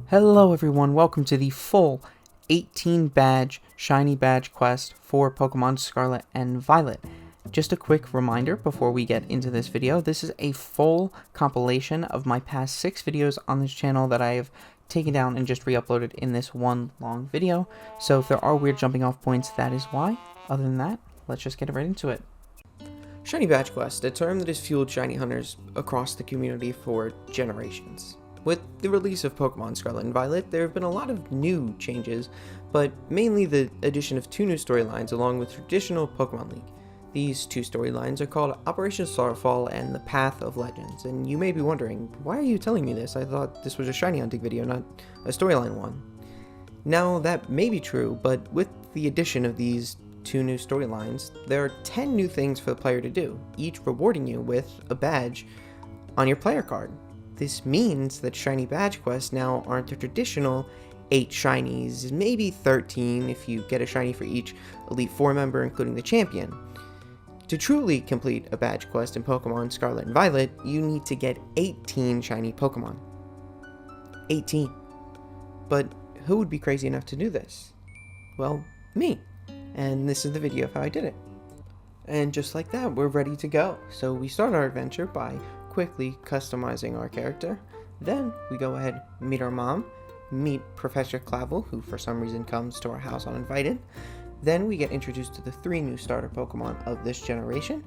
Hello everyone, welcome to the full 18 badge shiny badge quest for Pokemon Scarlet and Violet. Just a quick reminder before we get into this video, this is a full compilation of my past 6 videos on this channel that I have taken down and just re-uploaded in this one long video. So if there are weird jumping off points, that is why. Other than that, let's just get right into it. Shiny Badge Quest, a term that has fueled shiny hunters across the community for generations. With the release of Pokemon Scarlet and Violet, there have been a lot of new changes, but mainly the addition of 2 new storylines along with traditional Pokemon League. These 2 storylines are called Operation Starfall and the Path of Legends, and you may be wondering, why are you telling me this? I thought this was a shiny hunting video, not a storyline one. Now, that may be true, but with the addition of these 2 new storylines, there are 10 new things for the player to do, each rewarding you with a badge on your player card. This means that shiny badge quests now aren't the traditional 8 shinies, maybe 13 if you get a shiny for each Elite 4 member, including the champion. To truly complete a badge quest in Pokemon Scarlet and Violet, you need to get 18 shiny Pokemon. 18. But who would be crazy enough to do this? Well, me. And this is the video of how I did it. And just like that, we're ready to go. So we start our adventure by quickly customizing our character. Then we go ahead, meet our mom, meet Professor Clavel, who for some reason comes to our house uninvited. Then we get introduced to the 3 new starter Pokemon of this generation.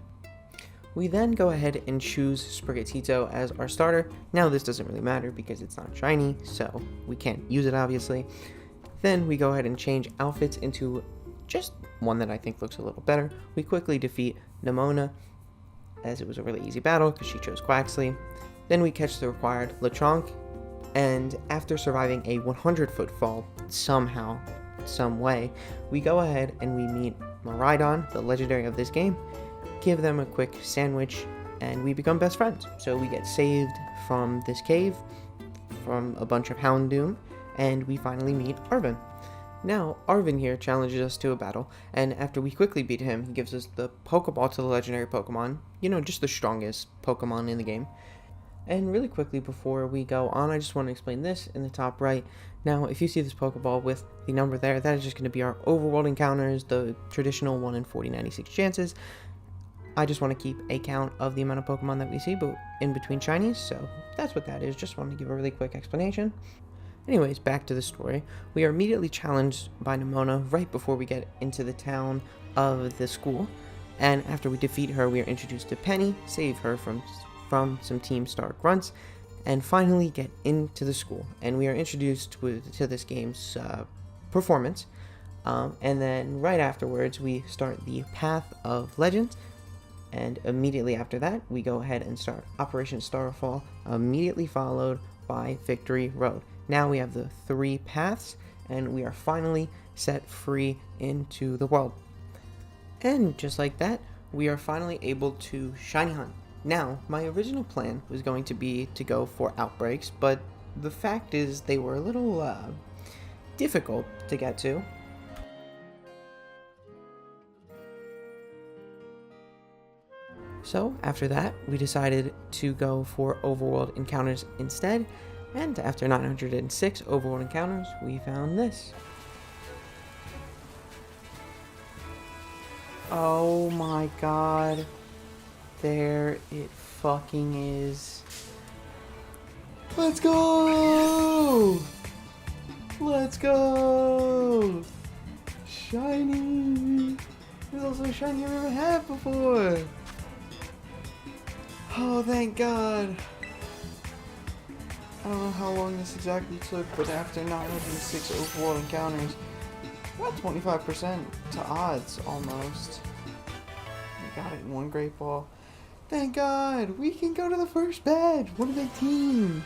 We then go ahead and choose Sprigatito as our starter. Now this doesn't really matter because it's not shiny, so we can't use it obviously. Then we go ahead and change outfits into just one that I think looks a little better. We quickly defeat Nemona, as it was a really easy battle because she chose Quaxley. Then we catch the required Lechonk, and after surviving a 100-foot fall somehow, some way, we go ahead and we meet Miraidon, the legendary of this game, give them a quick sandwich, and we become best friends. So we get saved from this cave, from a bunch of Houndoom, and we finally meet Arven. Now, Arven here challenges us to a battle, and after we quickly beat him, he gives us the Pokeball to the legendary Pokemon, just the strongest Pokemon in the game. And really quickly before we go on, I just want to explain this in the top right. Now, if you see this Pokeball with the number there, that is just going to be our overworld encounters, the traditional 1 in 40-96 chances. I just want to keep a count of the amount of Pokemon that we see, but in between shinies, so that's what that is. Just wanted to give a really quick explanation. Anyways, back to the story. We are immediately challenged by Nemona right before we get into the town of the school. And after we defeat her, we are introduced to Penny, save her from some Team Star grunts, and finally get into the school. And we are introduced to this game's performance. And then right afterwards, we start the Path of Legends. And immediately after that, we go ahead and start Operation Starfall, immediately followed by Victory Road. Now we have the 3 paths, and we are finally set free into the world. And just like that, we are finally able to shiny hunt. Now, my original plan was going to be to go for outbreaks, but the fact is they were a little difficult to get to. So after that, we decided to go for overworld encounters instead. And after 906 overworld encounters, we found this. Oh my god. There it fucking is. Let's go! Let's go! Shiny! There's also a shiny I've never had before! Oh, thank god. I don't know how long this exactly took, but after 906 overworld encounters, about 25% to odds, almost. We got it in 1 Great Ball. Thank God! We can go to the first badge! 1 of 18!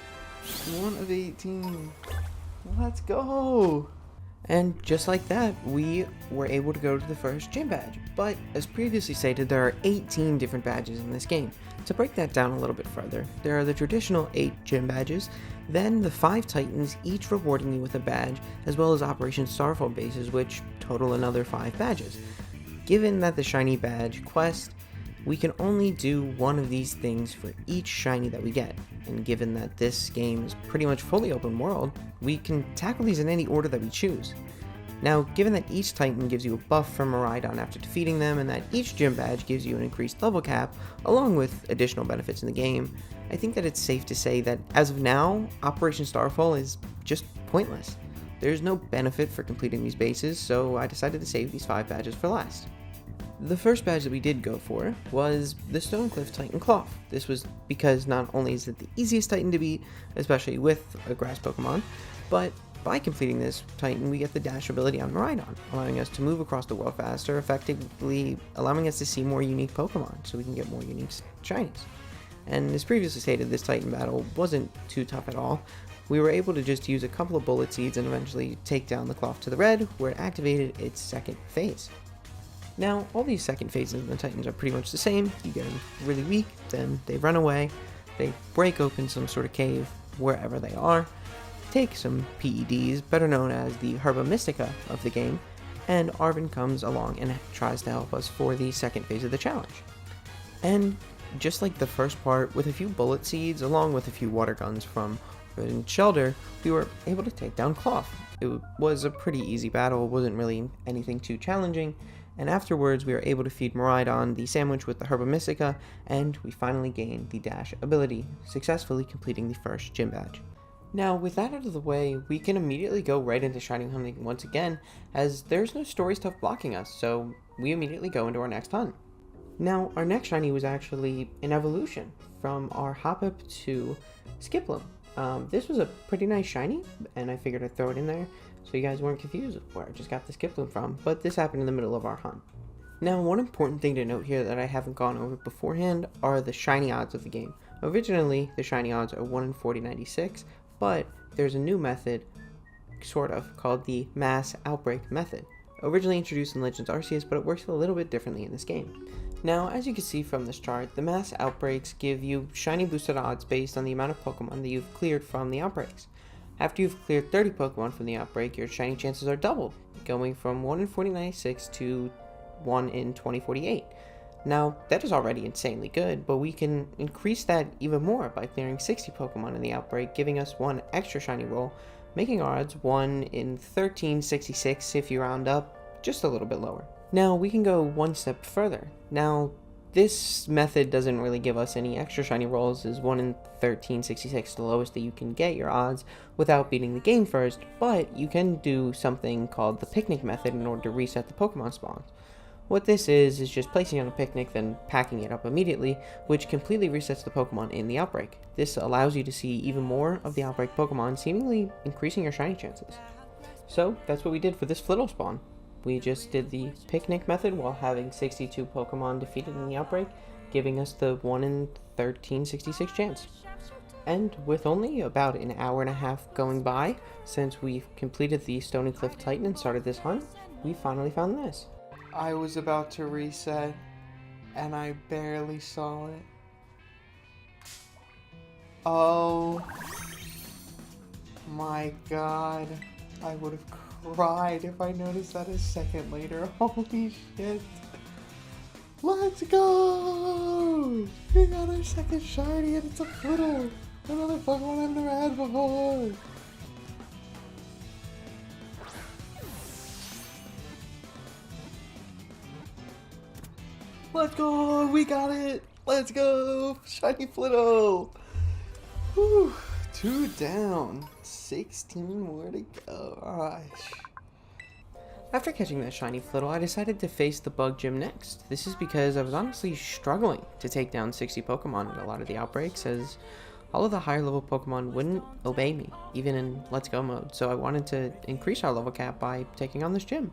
1 of 18. Let's go! And just like that, we were able to go to the first gym badge. But, as previously stated, there are 18 different badges in this game. To break that down a little bit further, there are the traditional 8 gym badges, then the 5 Titans, each rewarding you with a badge, as well as Operation Starfall bases, which total another 5 badges. Given that the Shiny Badge quest We can only do one of these things for each shiny that we get, and given that this game is pretty much fully open world, we can tackle these in any order that we choose. Now, given that each Titan gives you a buff from Miraidon after defeating them, and that each gym badge gives you an increased level cap, along with additional benefits in the game, I think that it's safe to say that, as of now, Operation Starfall is just pointless. There's no benefit for completing these bases, so I decided to save these 5 badges for last. The first badge that we did go for was the Stonecliff Titan Cloth. This was because not only is it the easiest Titan to beat, especially with a grass Pokemon, but by completing this Titan we get the dash ability on Miraidon, allowing us to move across the world faster, effectively allowing us to see more unique Pokemon so we can get more unique shinies. And as previously stated, this Titan battle wasn't too tough at all. We were able to just use a couple of bullet seeds and eventually take down the Cloth to the red, where it activated its second phase. Now, all these second phases of the Titans are pretty much the same. You get them really weak, then they run away, they break open some sort of cave wherever they are, take some PEDs, better known as the Herba Mystica of the game, and Arven comes along and tries to help us for the second phase of the challenge. And just like the first part, with a few bullet seeds along with a few water guns from Wood and Shelter, we were able to take down Cloth. It was a pretty easy battle, it wasn't really anything too challenging, and afterwards we were able to feed Miraidon the sandwich with the Herba Mystica, and we finally gained the dash ability, successfully completing the first gym badge. Now, with that out of the way, we can immediately go right into shiny hunting once again, as there's no story stuff blocking us, so we immediately go into our next hunt. Now, our next shiny was actually an evolution from our Hoppip to Skiploom. This was a pretty nice shiny, and I figured I'd throw it in there so you guys weren't confused where I just got the Skiploom from, but this happened in the middle of our hunt. Now, one important thing to note here that I haven't gone over beforehand are the shiny odds of the game. Originally, the shiny odds are 1 in 4096, but there's a new method, sort of, called the Mass Outbreak method. Originally introduced in Legends Arceus, but it works a little bit differently in this game. Now, as you can see from this chart, the Mass Outbreaks give you shiny boosted odds based on the amount of Pokemon that you've cleared from the outbreaks. After you've cleared 30 Pokemon from the outbreak, your shiny chances are doubled, going from 1 in 4096 to 1 in 2048. Now, that is already insanely good, but we can increase that even more by clearing 60 Pokemon in the outbreak, giving us 1 extra shiny roll, making our odds 1 in 1366 if you round up just a little bit lower. Now, we can go one step further. Now, this method doesn't really give us any extra shiny rolls, as 1 in 1366 the lowest that you can get your odds without beating the game first, but you can do something called the picnic method in order to reset the Pokemon spawns. What this is just placing on a picnic, then packing it up immediately, which completely resets the Pokemon in the outbreak. This allows you to see even more of the outbreak Pokemon, seemingly increasing your shiny chances. So, that's what we did for this Flittle spawn. We just did the picnic method while having 62 Pokemon defeated in the outbreak, giving us the 1 in 1366 chance. And with only about an hour and a half going by since we've completed the Stonecliff Titan and started this hunt, we finally found this. I was about to reset, and I barely saw it. Oh my god, I would have cried if I noticed that a second later. Holy shit. Let's go! We got our second shiny and it's a Flittle! Another Pokemon I've never had before! Let's go! We got it! Let's go! Shiny Flittle! Whew, 2 down. 16 more to go. Gosh. After catching that shiny Flittle, I decided to face the Bug Gym next. This is because I was honestly struggling to take down 60 Pokemon in a lot of the outbreaks, as all of the higher level Pokemon wouldn't obey me, even in Let's Go mode, so I wanted to increase our level cap by taking on this gym.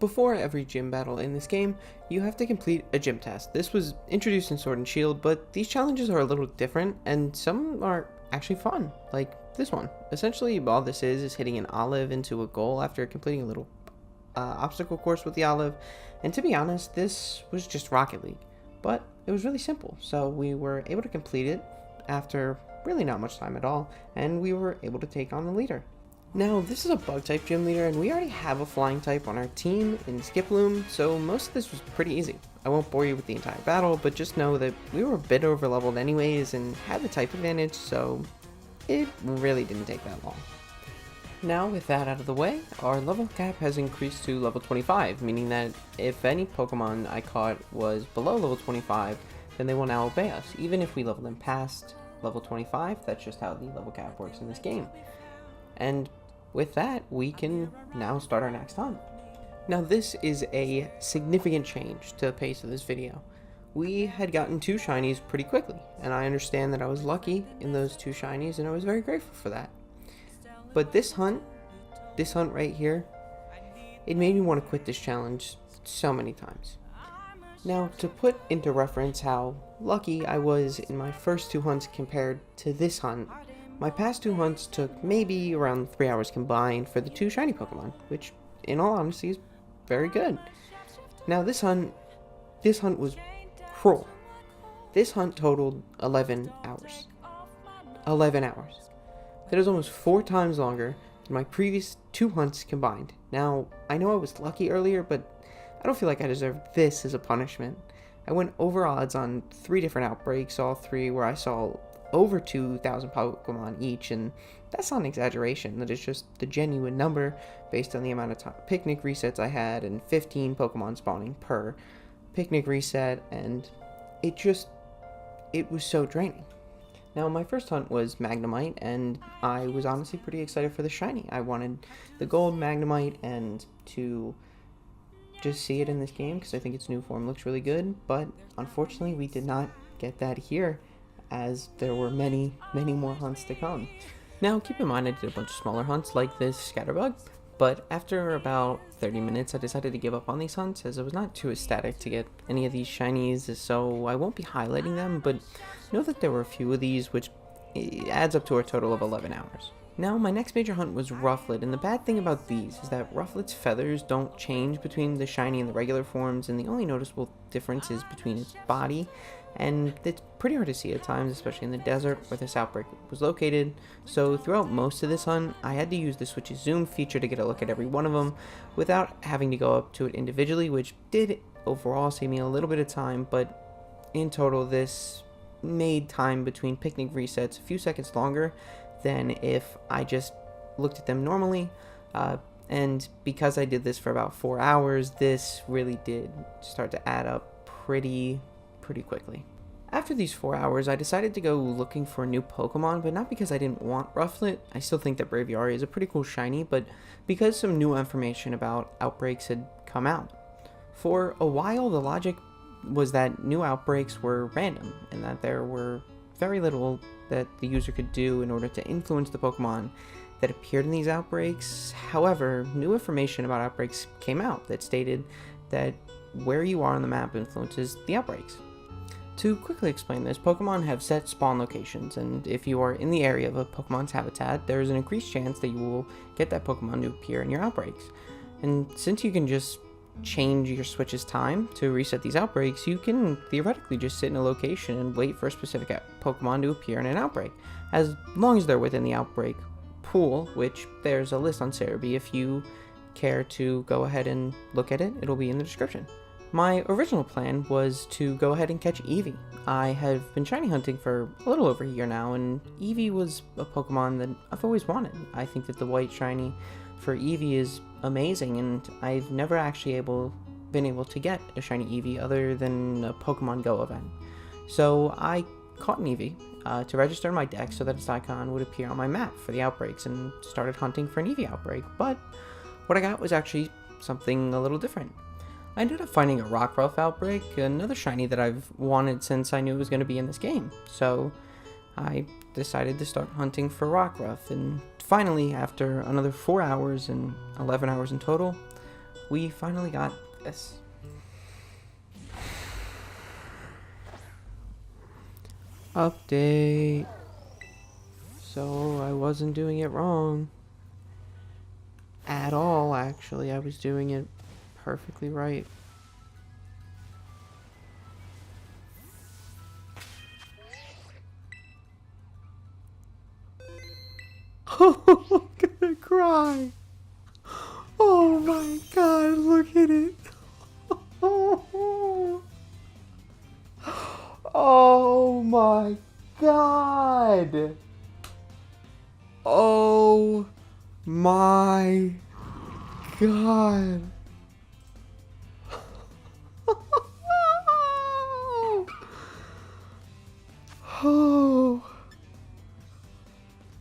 Before every gym battle in this game, you have to complete a gym test. This was introduced in Sword and Shield, but these challenges are a little different, and some are actually fun, like this one. Essentially, all this is hitting an olive into a goal after completing a little obstacle course with the olive, and to be honest, this was just Rocket League, but it was really simple, so we were able to complete it after really not much time at all, and we were able to take on the leader. Now, this is a bug-type gym leader, and we already have a flying type on our team in Skiploom, so most of this was pretty easy. I won't bore you with the entire battle, but just know that we were a bit over-leveled anyways and had the type advantage, so it really didn't take that long. Now, with that out of the way, our level cap has increased to level 25, meaning that if any Pokemon I caught was below level 25, then they will now obey us. Even if we level them past level 25, that's just how the level cap works in this game. And with that, we can now start our next hunt. Now, this is a significant change to the pace of this video. We had gotten 2 shinies pretty quickly, and I understand that I was lucky in those 2 shinies, and I was very grateful for that. But this hunt right here, it made me want to quit this challenge so many times. Now, to put into reference how lucky I was in my first 2 hunts compared to this hunt, my past 2 hunts took maybe around 3 hours combined for the 2 shiny Pokemon, which, in all honesty, is very good. Now, this hunt was cruel. This hunt totaled 11 hours. 11 hours. That is almost 4 times longer than my previous 2 hunts combined. Now, I know I was lucky earlier, but I don't feel like I deserve this as a punishment. I went over odds on 3 different outbreaks, all 3 where I saw over 2,000 Pokemon each, and that's not an exaggeration. That is just the genuine number based on the amount of picnic resets I had and 15 Pokemon spawning per picnic reset, and it was so draining. Now, my first hunt was Magnemite, and I was honestly pretty excited for the shiny. I wanted the gold Magnemite and to just see it in this game because I think its new form looks really good, but unfortunately we did not get that here, as there were many more hunts to come. Now, keep in mind I did a bunch of smaller hunts like this Scatterbug, but after about 30 minutes I decided to give up on these hunts as I was not too ecstatic to get any of these shinies, so I won't be highlighting them, but know that there were a few of these, which adds up to a total of 11 hours. Now, my next major hunt was Rufflet, and the bad thing about these is that Rufflet's feathers don't change between the shiny and the regular forms, and the only noticeable difference is between its body, and it's pretty hard to see at times, especially in the desert where this outbreak was located. So throughout most of this hunt, I had to use the Switch's zoom feature to get a look at every one of them without having to go up to it individually, which did overall save me a little bit of time, but in total this made time between picnic resets a few seconds longer than if I just looked at them normally, and because I did this for about 4 hours, this really did start to add up pretty quickly. After these 4 hours, I decided to go looking for a new Pokemon, but not because I didn't want Rufflet. I still think that Braviary is a pretty cool shiny, but because some new information about outbreaks had come out. For a while, the logic was that new outbreaks were random, and that there were very little that the user could do in order to influence the Pokemon that appeared in these outbreaks. However, new information about outbreaks came out that stated that where you are on the map influences the outbreaks. To quickly explain this, Pokemon have set spawn locations, and if you are in the area of a Pokemon's habitat, there is an increased chance that you will get that Pokemon to appear in your outbreaks. And since you can just change your Switch's time to reset these outbreaks, you can theoretically just sit in a location and wait for a specific Pokemon to appear in an outbreak, as long as they're within the outbreak pool, which there's a list on Cerebi. If you care to go ahead and look at it, it'll be in the description. My original plan was to go ahead and catch Eevee. I have been shiny hunting for a little over a year now, and Eevee was a Pokemon that I've always wanted. I think that the white shiny for Eevee is amazing, and I've never actually been able to get a shiny Eevee other than a Pokemon Go event. So I caught an Eevee to register in my deck so that its icon would appear on my map for the outbreaks, and started hunting for an Eevee outbreak. But what I got was actually something a little different. I ended up finding a Rockruff outbreak, another shiny that I've wanted since I knew it was going to be in this game. So I decided to start hunting for Rockruff, and finally, after another 4 hours and 11 hours in total, we finally got this. Update. So I wasn't doing it wrong at all, actually. I was doing it perfectly right. Look at that cry. Oh my god, look at it. Oh my god. Oh my god. Oh.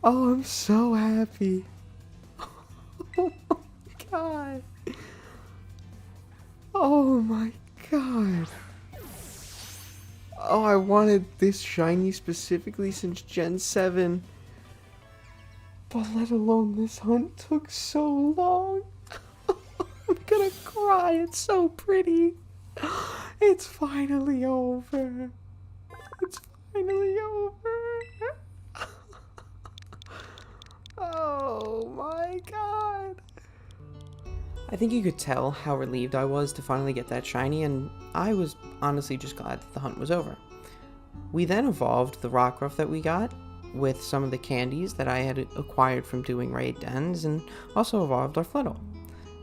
Oh, I'm so happy. Oh my god. Oh my god. Oh, I wanted this shiny specifically since Gen 7. But let alone this hunt took so long. I'm gonna cry, it's so pretty. It's finally over. It's finally over. Oh my god. I think you could tell how relieved I was to finally get that shiny, and I was honestly just glad that the hunt was over. We then evolved the Rockruff that we got with some of the candies that I had acquired from doing raid dens, and also evolved our Flittle.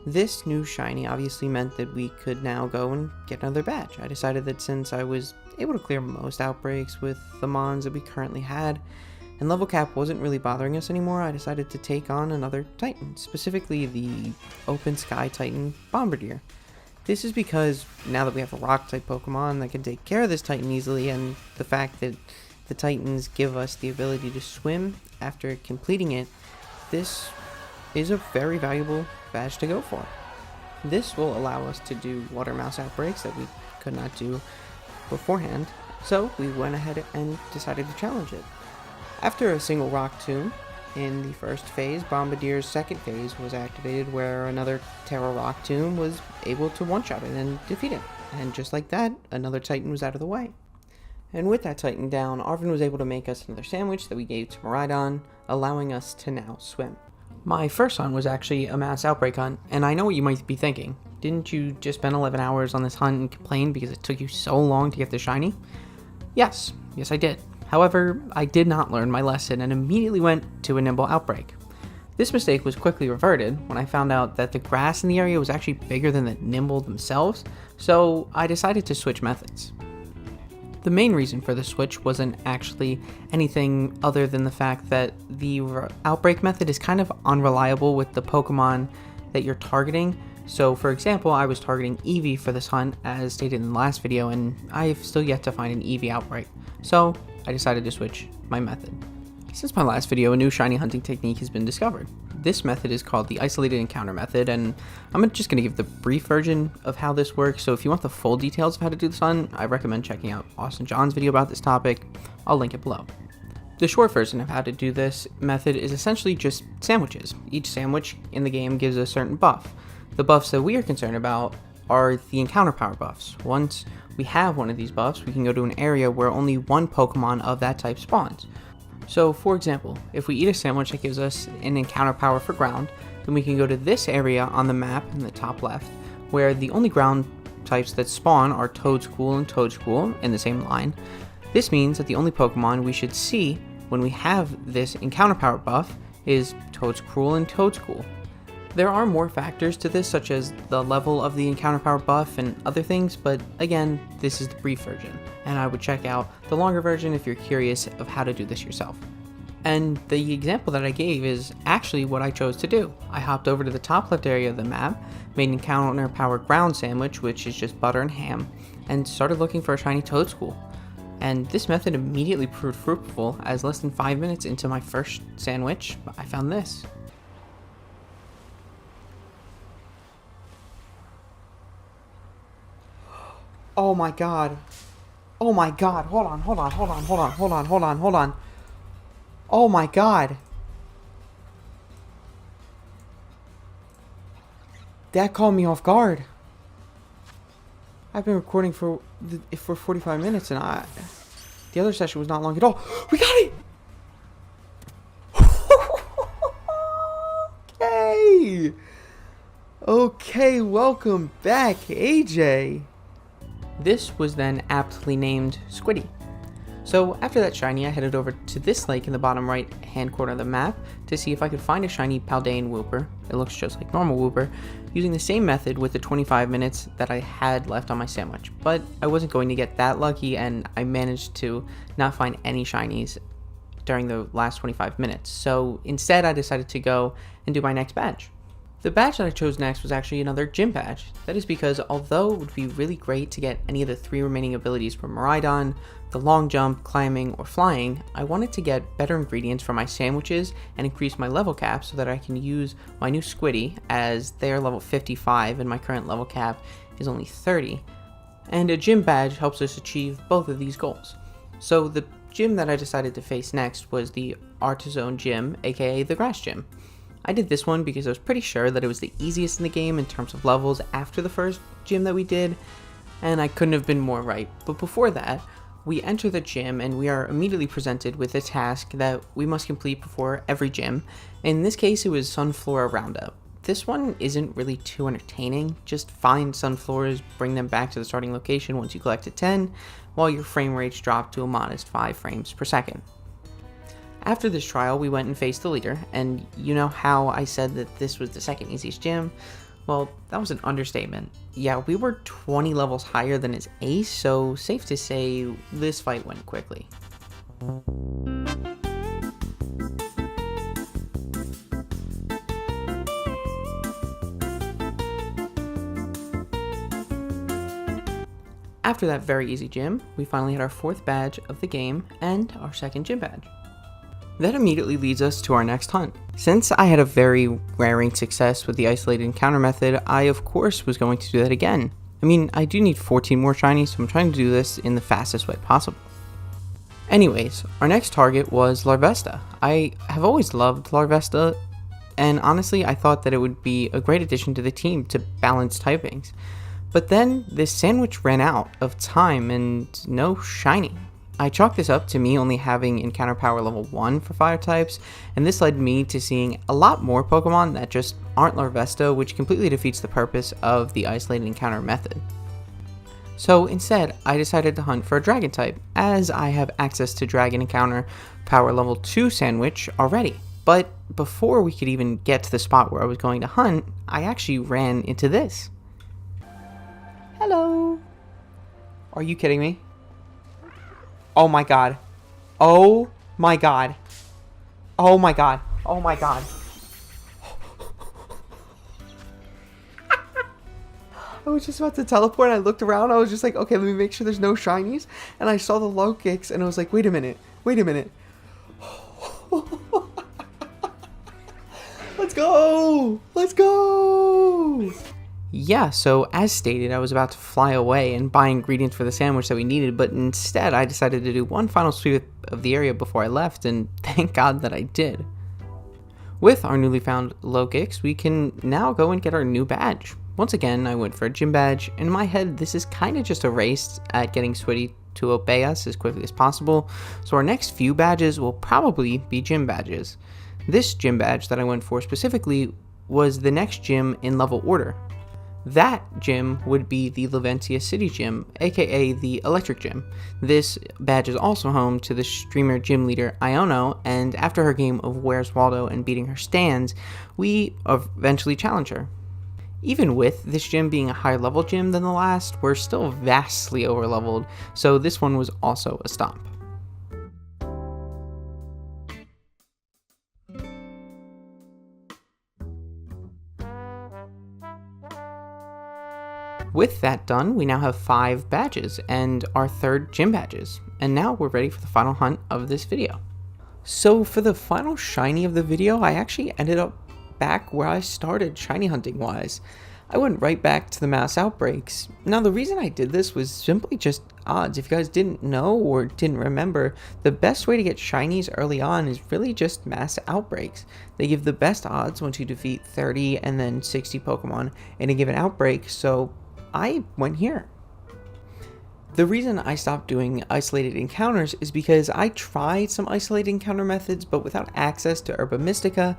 This new shiny obviously meant that we could now go and get another badge. I decided that since I was able to clear most outbreaks with the mons that we currently had, and level cap wasn't really bothering us anymore, I decided to take on another Titan, specifically the Open Sky Titan Bombardier. This is because now that we have a Rock-type Pokemon that can take care of this Titan easily, and the fact that the Titans give us the ability to swim after completing it, this is a very valuable badge to go for. This will allow us to do Water Mouse outbreaks that we could not do beforehand, so we went ahead and decided to challenge it. After a single Rock Tomb in the first phase, Bombardier's second phase was activated, where another Terra Rock Tomb was able to one-shot it and defeat it. And just like that, another Titan was out of the way. And with that Titan down, Arvin was able to make us another sandwich that we gave to Miraidon, allowing us to now swim. My first hunt was actually a mass outbreak hunt, and I know what you might be thinking. Didn't you just spend 11 hours on this hunt and complain because it took you so long to get the shiny? Yes I did. However, I did not learn my lesson and immediately went to a Nimble outbreak. This mistake was quickly reverted when I found out that the grass in the area was actually bigger than the Nimble themselves, so I decided to switch methods. The main reason for the switch wasn't actually anything other than the fact that the outbreak method is kind of unreliable with the Pokemon that you're targeting. So for example, I was targeting Eevee for this hunt as stated in the last video, and I've still yet to find an Eevee outbreak. So I decided to switch my method. Since my last video, a new shiny hunting technique has been discovered. This method is called the Isolated Encounter Method, and I'm just going to give the brief version of how this works, so if you want the full details of how to do this hunt, I recommend checking out Austin John's video about this topic. I'll link it below. The short version of how to do this method is essentially just sandwiches. Each sandwich in the game gives a certain buff. The buffs that we are concerned about are the encounter power buffs. Once we have one of these buffs, we can go to an area where only one Pokemon of that type spawns. So for example, if we eat a sandwich that gives us an encounter power for ground, then we can go to this area on the map in the top left, where the only ground types that spawn are Toedscool and Toedscool in the same line. This means that the only Pokemon we should see when we have this encounter power buff is Toedscool and Toedscool. There are more factors to this, such as the level of the encounter power buff and other things, but again, this is the brief version, and I would check out the longer version if you're curious of how to do this yourself. And the example that I gave is actually what I chose to do. I hopped over to the top left area of the map, made an encounter power ground sandwich, which is just butter and ham, and started looking for a shiny Toedscool. And this method immediately proved fruitful, as less than 5 minutes into my first sandwich, I found this. Oh my god. Oh my god. Hold on. Oh my god. That caught me off guard. I've been recording for 45 minutes and the other session was not long at all. We got it! Okay. Okay, welcome back, AJ. This was then aptly named Squiddy. So after that shiny, I headed over to this lake in the bottom right hand corner of the map to see if I could find a shiny Paldean Wooper. It looks just like normal Wooper, using the same method with the 25 minutes that I had left on my sandwich. But I wasn't going to get that lucky, and I managed to not find any shinies during the last 25 minutes. So instead, I decided to go and do my next badge. The badge that I chose next was actually another gym badge. That is because although it would be really great to get any of the 3 remaining abilities from Miraidon, the long jump, climbing, or flying, I wanted to get better ingredients for my sandwiches and increase my level cap so that I can use my new Squiddy, as they are level 55 and my current level cap is only 30. And a gym badge helps us achieve both of these goals. So the gym that I decided to face next was the Artizone Gym, aka the Grass Gym. I did this one because I was pretty sure that it was the easiest in the game in terms of levels after the first gym that we did, and I couldn't have been more right. But before that, we enter the gym and we are immediately presented with a task that we must complete before every gym. In this case, it was Sunflora Roundup. This one isn't really too entertaining. Just find Sunfloras, bring them back to the starting location once you collect 10, while your frame rates drop to a modest 5 frames per second. After this trial, we went and faced the leader, and you know how I said that this was the second easiest gym? Well, that was an understatement. Yeah, we were 20 levels higher than his ace, so safe to say this fight went quickly. After that very easy gym, we finally had our 4th badge of the game and our 2nd gym badge. That immediately leads us to our next hunt. Since I had a very raring success with the isolated encounter method, I of course was going to do that again. I mean, I do need 14 more shinies, so I'm trying to do this in the fastest way possible. Anyways, our next target was Larvesta. I have always loved Larvesta, and honestly I thought that it would be a great addition to the team to balance typings. But then this sandwich ran out of time and no shiny. I chalked this up to me only having encounter power level 1 for fire types, and this led me to seeing a lot more Pokemon that just aren't Larvesta, which completely defeats the purpose of the isolated encounter method. So instead, I decided to hunt for a dragon type, as I have access to dragon encounter power level 2 sandwich already. But before we could even get to the spot where I was going to hunt, I actually ran into this. Hello! Are you kidding me? Oh my god. Oh my god. Oh my god. Oh my god. I was just about to teleport and I looked around. I was just like, okay, let me make sure there's no shinies. And I saw the low kicks and I was like, wait a minute. Wait a minute. Let's go. Let's go. Yeah, so as stated, I was about to fly away and buy ingredients for the sandwich that we needed, but instead I decided to do one final sweep of the area before I left, and thank God that I did. With our newly found Logix, we can now go and get our new badge. Once again, I went for a gym badge. In my head, this is kind of just a race at getting Squiddy to obey us as quickly as possible, so our next few badges will probably be gym badges. This gym badge that I went for specifically was the next gym in level order. That gym would be the Laventia City Gym, aka the Electric Gym. This badge is also home to the streamer gym leader Iono, and after her game of Where's Waldo and beating her stands, we eventually challenge her. Even with this gym being a higher level gym than the last, we're still vastly overleveled, so this one was also a stomp. With that done, we now have 5 badges and our 3rd gym badges, and now we're ready for the final hunt of this video. So for the final shiny of the video, I actually ended up back where I started shiny hunting wise. I went right back to the mass outbreaks. Now the reason I did this was simply just odds. If you guys didn't know or didn't remember, the best way to get shinies early on is really just mass outbreaks. They give the best odds once you defeat 30 and then 60 Pokemon in a given outbreak, so I went here. The reason I stopped doing isolated encounters is because I tried some isolated encounter methods, but without access to Herba Mystica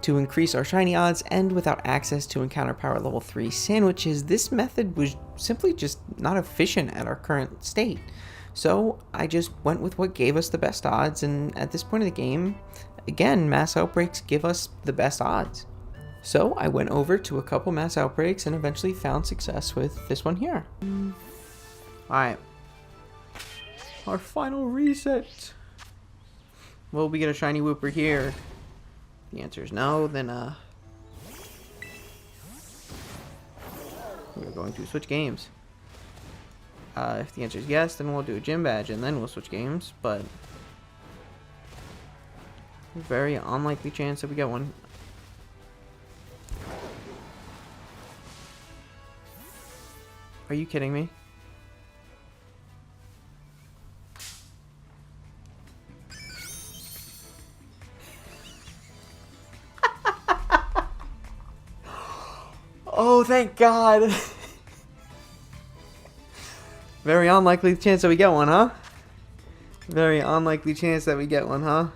to increase our shiny odds and without access to encounter power level 3 sandwiches, this method was simply just not efficient at our current state. So I just went with what gave us the best odds, and at this point of the game, again, mass outbreaks give us the best odds. So I went over to a couple mass outbreaks and eventually found success with this one here. Alright. Our final reset. Will we get a shiny Wooper here? The answer is no, then we're going to switch games. If the answer is yes, then we'll do a gym badge and then we'll switch games, but very unlikely chance that we get one. Are you kidding me? Oh, thank God. Very unlikely chance that we get one, huh? Very unlikely chance that we get one, huh?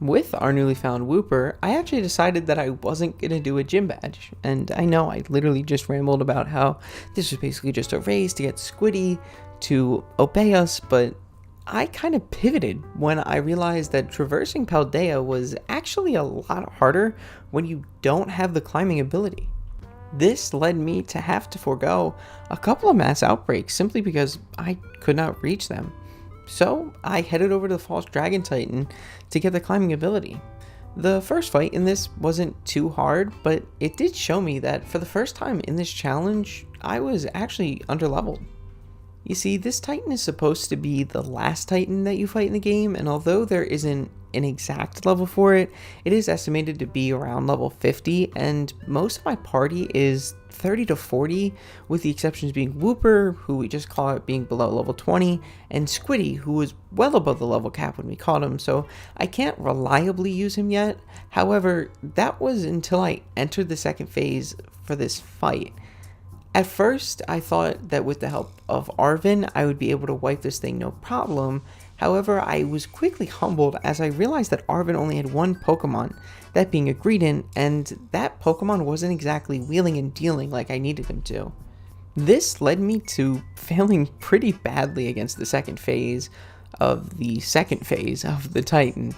With our newly found Wooper, I actually decided that I wasn't going to do a gym badge. And I know I literally just rambled about how this was basically just a race to get Squiddy to obey us, but I kind of pivoted when I realized that traversing Paldea was actually a lot harder when you don't have the climbing ability. This led me to have to forego a couple of mass outbreaks simply because I could not reach them. So I headed over to the False Dragon Titan to get the climbing ability. The first fight in this wasn't too hard, but it did show me that for the first time in this challenge, I was actually underleveled. You see, this Titan is supposed to be the last Titan that you fight in the game, and although there isn't an exact level for it, it is estimated to be around level 50, and most of my party is 30 to 40, with the exceptions being Wooper, who we just caught being below level 20, and Squiddy, who was well above the level cap when we caught him, so I can't reliably use him yet. However, that was until I entered the second phase for this fight. At first, I thought that with the help of Arven, I would be able to wipe this thing no problem. However, I was quickly humbled as I realized that Arven only had one Pokemon, that being a Greedent, and that Pokemon wasn't exactly wheeling and dealing like I needed him to. This led me to failing pretty badly against the second phase of the Titan.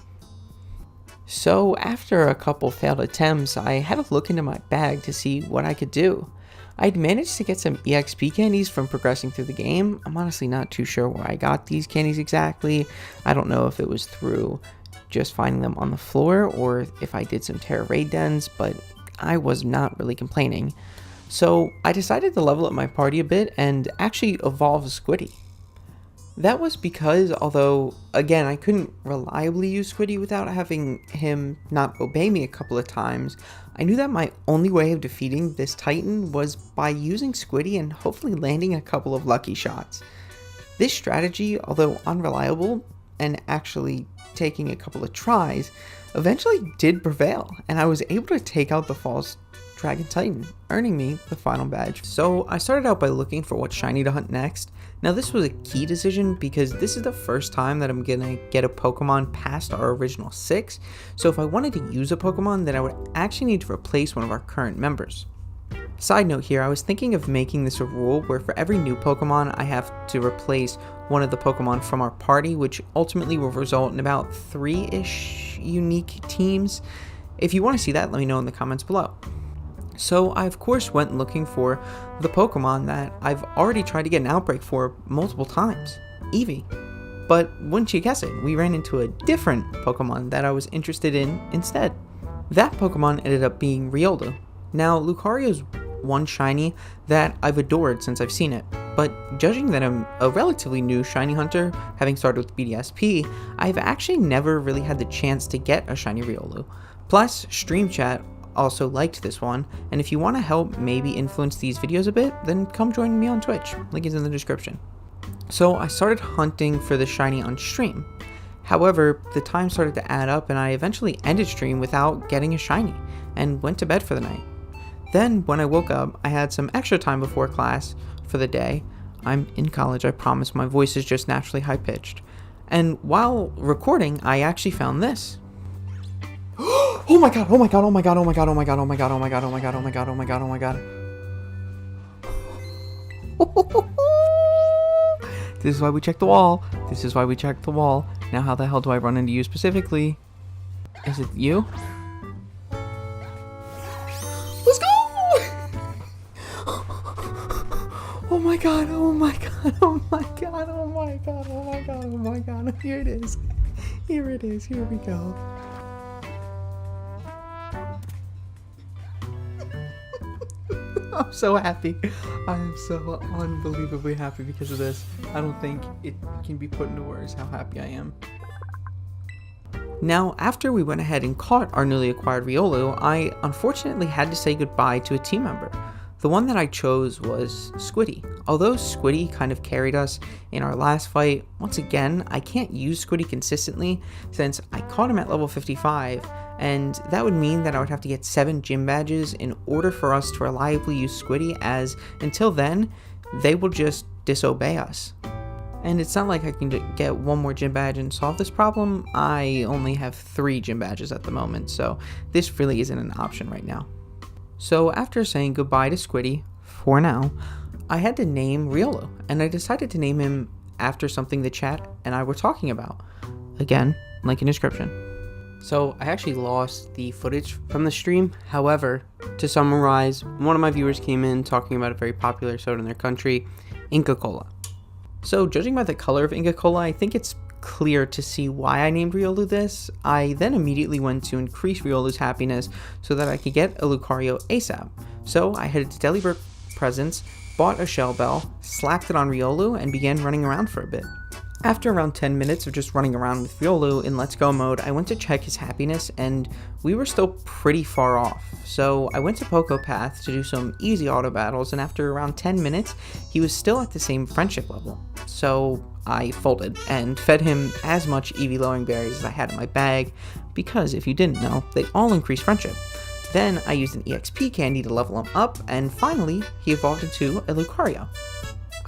So after a couple failed attempts, I had a look into my bag to see what I could do. I'd managed to get some EXP candies from progressing through the game. I'm honestly not too sure where I got these candies exactly. I don't know if it was through just finding them on the floor or if I did some Terra Raid dens, but I was not really complaining. So I decided to level up my party a bit and actually evolve Squiddy. That was because, although, again, I couldn't reliably use Squiddy without having him not obey me a couple of times, I knew that my only way of defeating this Titan was by using Squiddy and hopefully landing a couple of lucky shots. This strategy, although unreliable and actually taking a couple of tries, eventually did prevail, and I was able to take out the False Dragon Titan, earning me the final badge. So I started out by looking for what shiny to hunt next. Now this was a key decision because this is the first time that I'm gonna get a Pokemon past our original 6, so if I wanted to use a Pokemon, then I would actually need to replace one of our current members. Side note here, I was thinking of making this a rule where for every new Pokemon I have to replace one of the Pokemon from our party, which ultimately will result in about 3-ish unique teams. If you want to see that, let me know in the comments below. So I of course went looking for the Pokemon that I've already tried to get an outbreak for multiple times, Eevee. But wouldn't you guess it, we ran into a different Pokemon that I was interested in instead. That Pokemon ended up being Riolu. Now Lucario's one shiny that I've adored since I've seen it, but judging that I'm a relatively new shiny hunter, having started with BDSP, I've actually never really had the chance to get a shiny Riolu. Plus, Stream Chat also liked this one, and if you want to help maybe influence these videos a bit, then come join me on Twitch, link is in the description. So I started hunting for the shiny on stream. However, the time started to add up and I eventually ended stream without getting a shiny, and went to bed for the night. Then, when I woke up, I had some extra time before class for the day. I'm in college, I promise, my voice is just naturally high-pitched. And while recording, I actually found this. Oh my god, oh my god, oh my god, oh my god, oh my god, oh my god, oh my god, oh my god, oh my god, oh my god, oh my god. This is why we check the wall. This is why we check the wall. Now how the hell do I run into you specifically? Is it you? Let's go! Oh my god, oh my god, oh my god, oh my god, oh my god, oh my god. Here it is. Here it is. Here we go. I'm so happy. I am so unbelievably happy because of this. I don't think it can be put into words how happy I am. Now, after we went ahead and caught our newly acquired Riolu, I unfortunately had to say goodbye to a team member. The one that I chose was Squiddy. Although Squiddy kind of carried us in our last fight, once again, I can't use Squiddy consistently since I caught him at level 55, and that would mean that I would have to get 7 gym badges in order for us to reliably use Squiddy, as until then, they will just disobey us. And it's not like I can get 1 more gym badge and solve this problem. I only have 3 gym badges at the moment, so this really isn't an option right now. So after saying goodbye to Squiddy, for now, I had to name Riolu, and I decided to name him after something the chat and I were talking about. Again, link in description. So I actually lost the footage from the stream. However, to summarize, one of my viewers came in talking about a very popular soda in their country, Inca Cola. So judging by the color of Inca Cola, I think it's clear to see why I named Riolu this. I then immediately went to increase Riolu's happiness so that I could get a Lucario ASAP. So I headed to Delibird Presents, bought a Shell Bell, slapped it on Riolu, and began running around for a bit. After around 10 minutes of just running around with Riolu in Let's Go mode, I went to check his happiness, and we were still pretty far off. So I went to Poco Path to do some easy auto battles, and after around 10 minutes, he was still at the same friendship level. So I folded and fed him as much Eevee lowering berries as I had in my bag, because if you didn't know, they all increase friendship. Then I used an EXP candy to level him up, and finally, he evolved into a Lucario.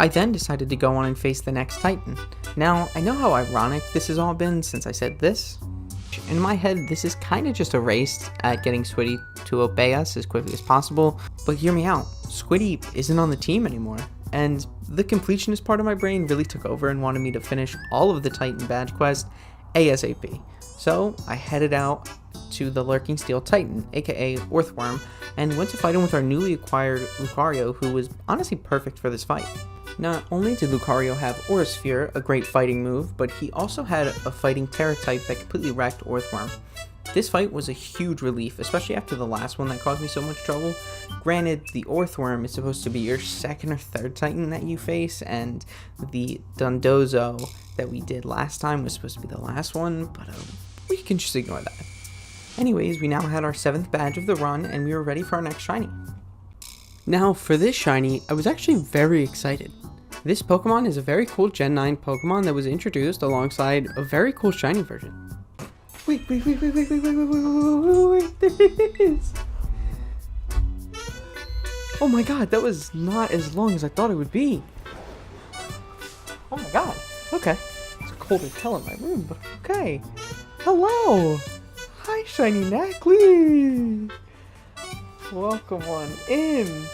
I then decided to go on and face the next Titan. Now, I know how ironic this has all been since I said this. In my head, this is kind of just a race at getting Squiddy to obey us as quickly as possible, but hear me out. Squiddy isn't on the team anymore, and the completionist part of my brain really took over and wanted me to finish all of the Titan badge quest ASAP. So I headed out to the Lurking Steel Titan, aka Earthworm, and went to fight him with our newly acquired Lucario, who was honestly perfect for this fight. Not only did Lucario have Aura Sphere, a great fighting move, but he also had a fighting Terra type that completely wrecked Earthworm. This fight was a huge relief, especially after the last one that caused me so much trouble. Granted, the Earthworm is supposed to be your second or third Titan that you face, and the Dondozo that we did last time was supposed to be the last one, but we can just ignore that. Anyways, we now had our 7th badge of the run, and we were ready for our next shiny. Now, for this shiny, I was actually very excited. This Pokemon is a very cool Gen 9 Pokemon that was introduced alongside a very cool shiny version. Wait, there it is! Oh my god, that was not as long as I thought it would be. Oh my god, okay. It's cold as hell in my room, but okay. Hello! Hi, Shiny Knackley! Welcome on in.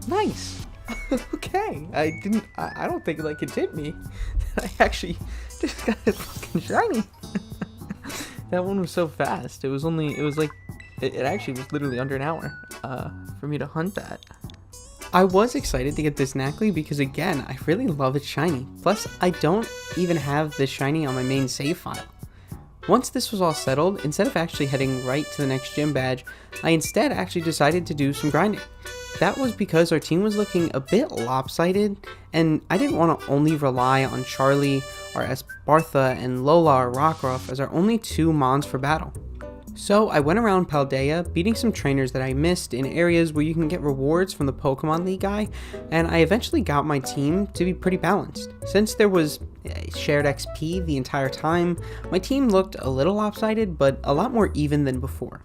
Nice. Okay. I don't think like it hit me. I actually just got it fucking shiny. That one was so fast. It actually was literally under an hour for me to hunt that. I was excited to get this Knackley because again, I really love its shiny. Plus, I don't even have this shiny on my main save file. Once this was all settled, instead of actually heading right to the next gym badge, I instead actually decided to do some grinding. That was because our team was looking a bit lopsided, and I didn't want to only rely on Charlie, or Espartha, and Lola or Rockruff as our only 2 mons for battle. So I went around Paldean, beating some trainers that I missed in areas where you can get rewards from the Pokemon League guy, and I eventually got my team to be pretty balanced. Since there was shared XP the entire time, my team looked a little lopsided, but a lot more even than before.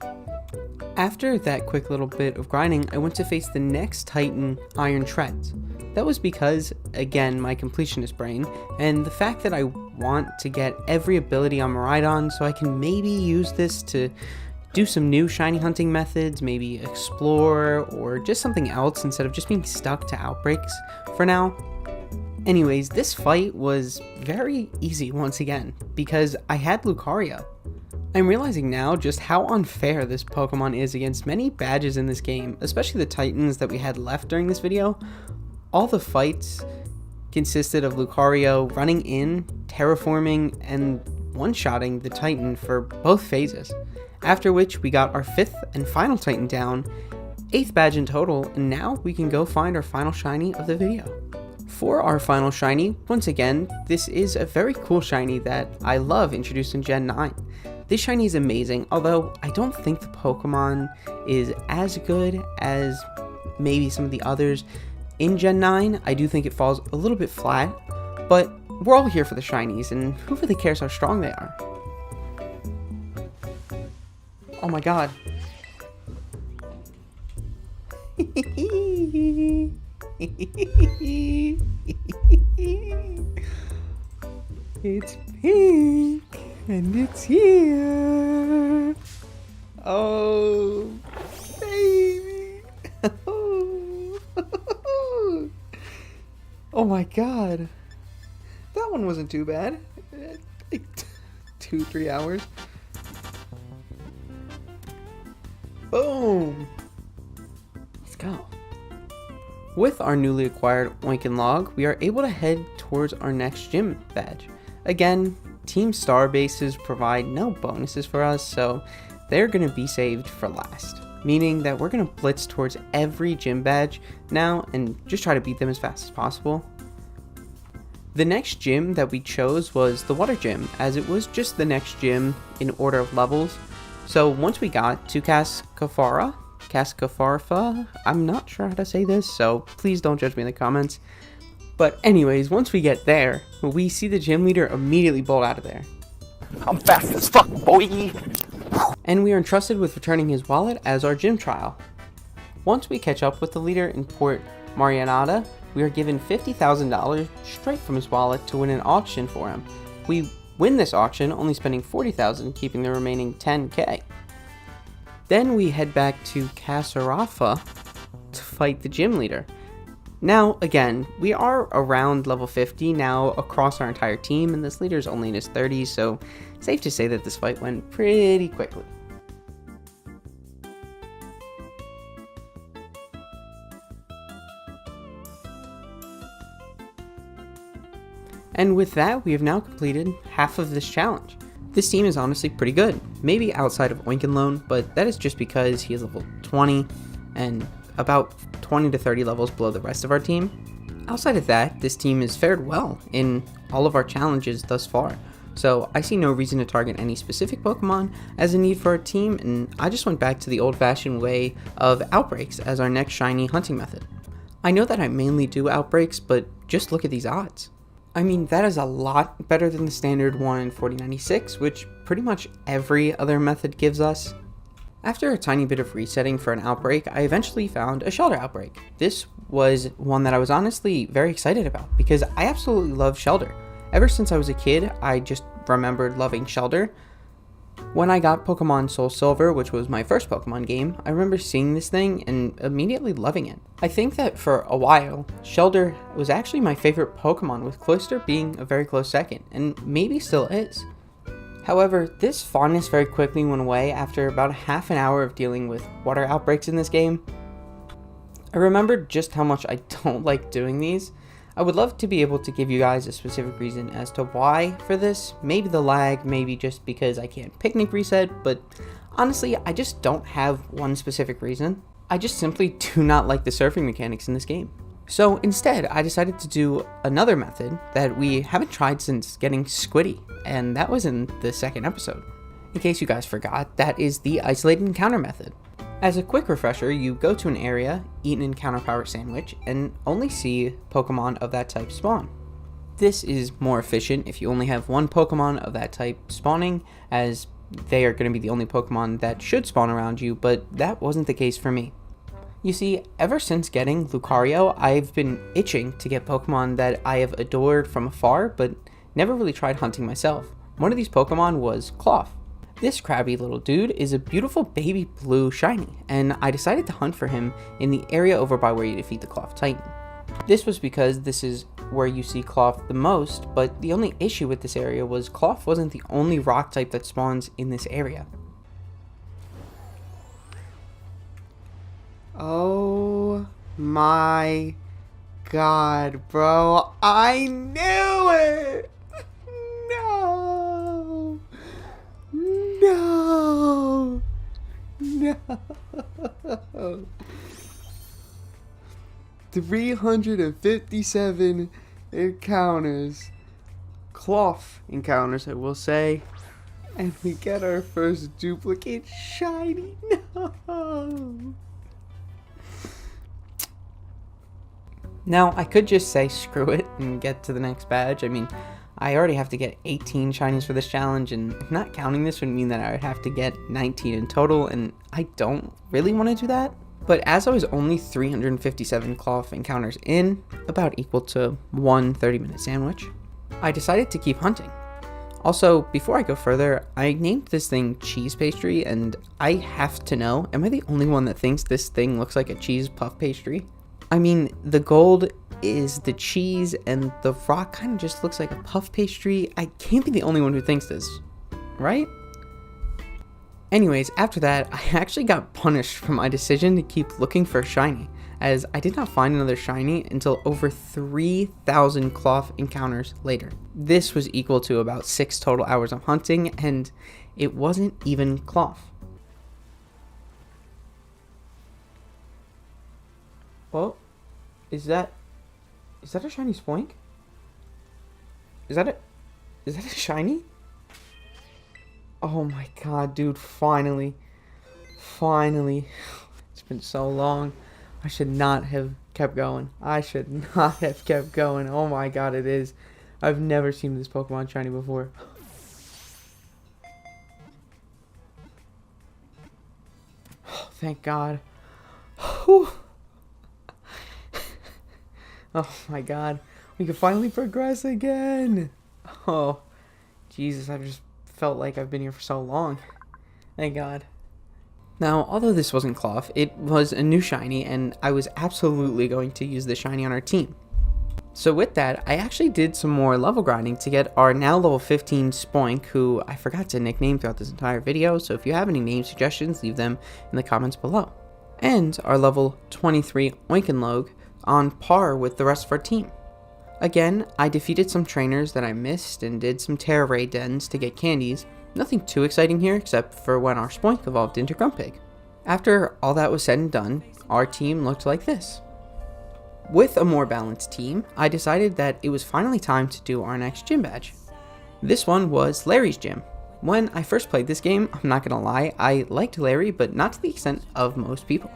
After that quick little bit of grinding, I went to face the next Titan, Iron Treads. That was because, again, my completionist brain, and the fact that I want to get every ability on Miraidon so I can maybe use this to do some new shiny hunting methods, maybe explore, or just something else instead of just being stuck to outbreaks for now. Anyways, this fight was very easy once again, because I had Lucario. I'm realizing now just how unfair this Pokemon is against many badges in this game, especially the Titans that we had left during this video. All the fights consisted of Lucario running in, terraforming, and one-shotting the Titan for both phases, after which we got our 5th and final Titan down, 8th badge in total, and now we can go find our final shiny of the video. For our final shiny, once again, this is a very cool shiny that I love introduced in Gen 9. This shiny is amazing, although I don't think the Pokemon is as good as maybe some of the others in Gen 9. I do think it falls a little bit flat, but we're all here for the shinies, and who really cares how strong they are? Oh my god. It's pink, and it's here. Oh, baby. Oh my god. That one wasn't too bad. Like 2-3 hours. Boom. Let's go. With our newly acquired Oinkin Log, we are able to head towards our next gym badge. Again, Team Star bases provide no bonuses for us, so they're going to be saved for last. Meaning that we're going to blitz towards every gym badge now and just try to beat them as fast as possible. The next gym that we chose was the Water Gym, as it was just the next gym in order of levels. So once we got to Cascafarfa, I'm not sure how to say this, so please don't judge me in the comments. But anyways, once we get there, we see the gym leader immediately bolt out of there. I'm fast as fuck, boy! And we are entrusted with returning his wallet as our gym trial. Once we catch up with the leader in Port Marianata, we are given $50,000 straight from his wallet to win an auction for him. We win this auction, only spending $40,000, keeping the remaining $10K. Then we head back to Casarafa to fight the gym leader. Now, again, we are around level 50 now across our entire team, and this leader is only in his 30s, so safe to say that this fight went pretty quickly. And with that, we have now completed half of this challenge. This team is honestly pretty good, maybe outside of Oinkin, but that is just because he is level 20 and about 20 to 30 levels below the rest of our team. Outside of that, this team has fared well in all of our challenges thus far, so I see no reason to target any specific Pokemon as a need for our team, and I just went back to the old-fashioned way of outbreaks as our next shiny hunting method. I know that I mainly do outbreaks, but just look at these odds. I mean, that is a lot better than the standard 1 in 4096, which pretty much every other method gives us. After a tiny bit of resetting for an outbreak, I eventually found a Shelter outbreak. This was one that I was honestly very excited about because I absolutely love Shelter. Ever since I was a kid, I just remembered loving Shelter. When I got Pokemon Soul Silver, which was my first Pokemon game, I remember seeing this thing and immediately loving it. I think that for a while, Shelter was actually my favorite Pokemon, with Cloyster being a very close second, and maybe still is. However, this fondness very quickly went away after about half an hour of dealing with water outbreaks in this game. I remembered just how much I don't like doing these. I would love to be able to give you guys a specific reason as to why for this. Maybe the lag, maybe just because I can't picnic reset, but honestly, I just don't have one specific reason. I just simply do not like the surfing mechanics in this game. So instead, I decided to do another method that we haven't tried since getting Squiddy, and that was in the second episode. In case you guys forgot, that is the Isolated Encounter method. As a quick refresher, you go to an area, eat an Encounter Power Sandwich, and only see Pokemon of that type spawn. This is more efficient if you only have one Pokemon of that type spawning, as they are going to be the only Pokemon that should spawn around you, but that wasn't the case for me. You see, ever since getting Lucario, I've been itching to get Pokemon that I have adored from afar, but never really tried hunting myself. One of these Pokemon was Cloth. This crabby little dude is a beautiful baby blue shiny, and I decided to hunt for him in the area over by where you defeat the Cloth Titan. This was because this is where you see Cloth the most, but the only issue with this area was Cloth wasn't the only rock type that spawns in this area. Oh my god, bro. I knew it! No! No! No! 357 encounters. Cloth encounters, I will say. And we get our first duplicate shiny. No! Now, I could just say screw it and get to the next badge. I mean, I already have to get 18 shinies for this challenge, and not counting this would mean that I would have to get 19 in total, and I don't really want to do that. But as I was only 357 Cloth encounters in, about equal to one 30-minute sandwich, I decided to keep hunting. Also, before I go further, I named this thing cheese pastry, and I have to know, am I the only one that thinks this thing looks like a cheese puff pastry? I mean, the gold is the cheese, and the rock kind of just looks like a puff pastry. I can't be the only one who thinks this, right? Anyways, after that, I actually got punished for my decision to keep looking for a shiny, as I did not find another shiny until over 3,000 Cloth encounters later. This was equal to about 6 total hours of hunting, and it wasn't even Cloth. Oh, is that a shiny spoink? Is that a shiny? Oh my god, dude, finally. It's been so long. I should not have kept going. Oh my god, it is. I've never seen this Pokemon shiny before. Oh, thank god. Whew. Oh my god. We can finally progress again. Oh, Jesus, I've just felt like I've been here for so long. Thank god. Now, although this wasn't Cloth, it was a new shiny, and I was absolutely going to use the shiny on our team. So with that, I actually did some more level grinding to get our now level 15 Spoink, who I forgot to nickname throughout this entire video, so if you have any name suggestions, leave them in the comments below. And our level 23 Oinkenlogue, on par with the rest of our team. Again, I defeated some trainers that I missed and did some Terra Raid dens to get candies. Nothing too exciting here except for when our Spoink evolved into Grumpig. After all that was said and done, our team looked like this. With a more balanced team, I decided that it was finally time to do our next gym badge. This one was Larry's gym. When I first played this game, I'm not gonna lie, I liked Larry, but not to the extent of most people.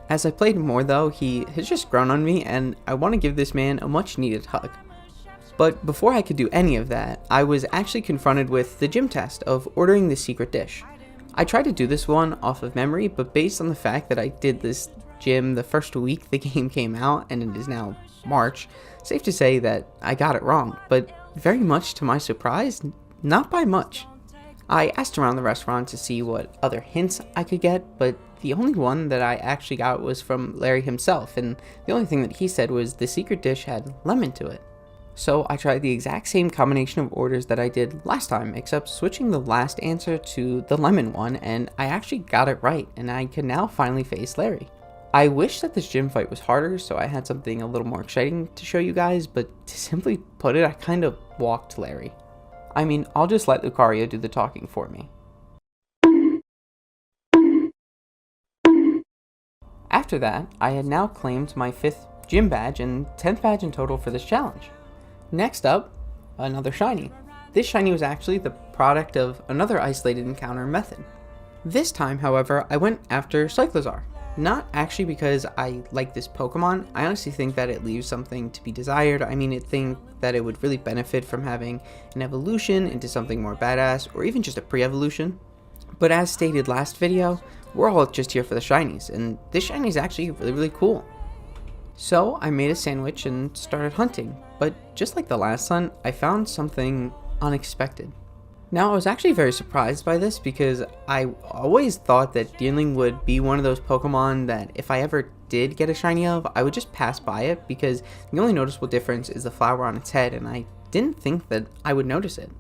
As I played more though, he has just grown on me, and I want to give this man a much needed hug. But before I could do any of that, I was actually confronted with the gym test of ordering the secret dish. I tried to do this one off of memory, but based on the fact that I did this gym the first week the game came out, and it is now March, safe to say that I got it wrong, but very much to my surprise, not by much. I asked around the restaurant to see what other hints I could get, but the only one that I actually got was from Larry himself, and the only thing that he said was the secret dish had lemon to it. So I tried the exact same combination of orders that I did last time, except switching the last answer to the lemon one, and I actually got it right, and I can now finally face Larry. I wish that this gym fight was harder, so I had something a little more exciting to show you guys, but to simply put it, I kind of walked Larry. I mean, I'll just let Lucario do the talking for me. After that, I had now claimed my 5th gym badge and 10th badge in total for this challenge. Next up, another shiny. This shiny was actually the product of another isolated encounter method. This time, however, I went after Cyclozar. Not actually because I like this Pokemon, I honestly think that it leaves something to be desired. I mean, I think that it would really benefit from having an evolution into something more badass, or even just a pre-evolution. But as stated last video, we're all just here for the shinies, and this shiny is actually really cool. So I made a sandwich and started hunting, but just like the last hunt, I found something unexpected. Now, I was actually very surprised by this because I always thought that Deerling would be one of those Pokemon that if I ever did get a shiny of, I would just pass by it because the only noticeable difference is the flower on its head, and I didn't think that I would notice it.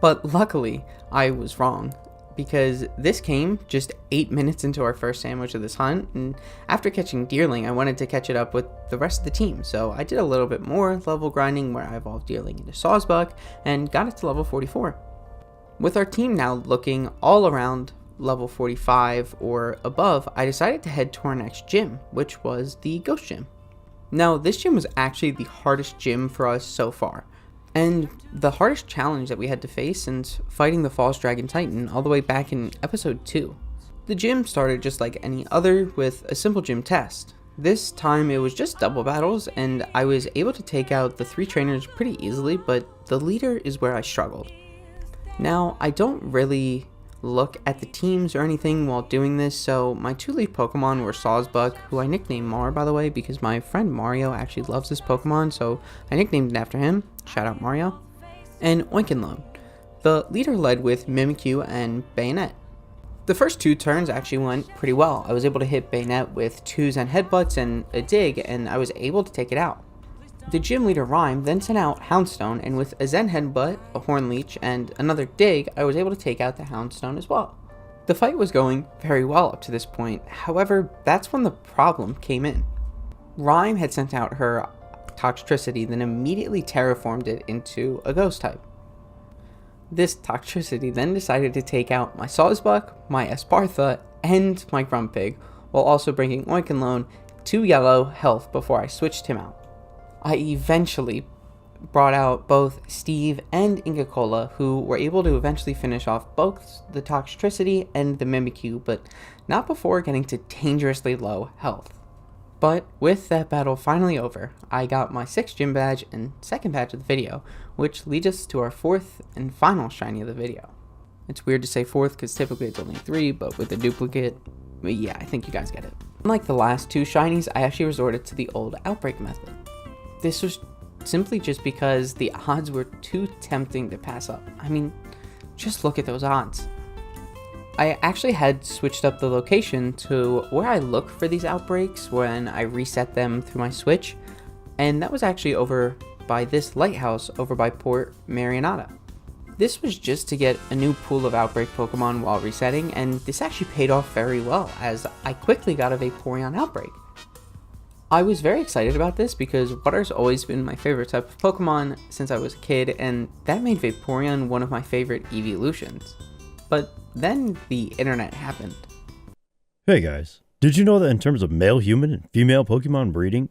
But luckily, I was wrong, because this came just 8 minutes into our first sandwich of this hunt, and after catching Deerling, I wanted to catch it up with the rest of the team, so I did a little bit more level grinding where I evolved Deerling into Sawsbuck and got it to level 44. With our team now looking all around level 45 or above, I decided to head to our next gym, which was the Ghost Gym. Now, this gym was actually the hardest gym for us so far, and the hardest challenge that we had to face since fighting the False Dragon Titan all the way back in episode 2. The gym started just like any other with a simple gym test. This time it was just double battles, and I was able to take out the 3 trainers pretty easily, but the leader is where I struggled. Now, I don't really look at the teams or anything while doing this, so my 2 lead Pokemon were Sawsbuck, who I nicknamed Mar, by the way, because my friend Mario actually loves this Pokemon, so I nicknamed it after him. Shout out Mario. And Oinkenlone. The leader led with Mimikyu and Bayonet. The first 2 turns actually went pretty well. I was able to hit Bayonet with 2 Zen Headbutts and a dig, and I was able to take it out. The gym leader Rhyme then sent out Houndstone, and with a Zen Headbutt, a Horn Leech, and another dig, I was able to take out the Houndstone as well. The fight was going very well up to this point, however, that's when the problem came in. Rhyme had sent out her Toxtricity, then immediately terraformed it into a Ghost type. This Toxtricity then decided to take out my Sawsbuck, my Espartha, and my Grumpig, while also bringing Oinkenlone to yellow health before I switched him out. I eventually brought out both Steve and Inga-Kola, who were able to eventually finish off both the Toxtricity and the Mimikyu, but not before getting to dangerously low health. But with that battle finally over, I got my 6th gym badge and 2nd badge of the video, which leads us to our 4th and final shiny of the video. It's weird to say 4th because typically it's only 3, but with the duplicate, yeah, I think you guys get it. Unlike the last 2 shinies, I actually resorted to the old Outbreak method. This was simply just because the odds were too tempting to pass up. I mean, just look at those odds. I actually had switched up the location to where I look for these outbreaks when I reset them through my Switch, and that was actually over by this lighthouse over by Port Marionata. This was just to get a new pool of outbreak Pokemon while resetting, and this actually paid off very well as I quickly got a Vaporeon outbreak. I was very excited about this because water's always been my favorite type of Pokemon since I was a kid, and that made Vaporeon one of my favorite evolutions. But then the internet happened. Hey guys, did you know that in terms of male human and female Pokemon breeding?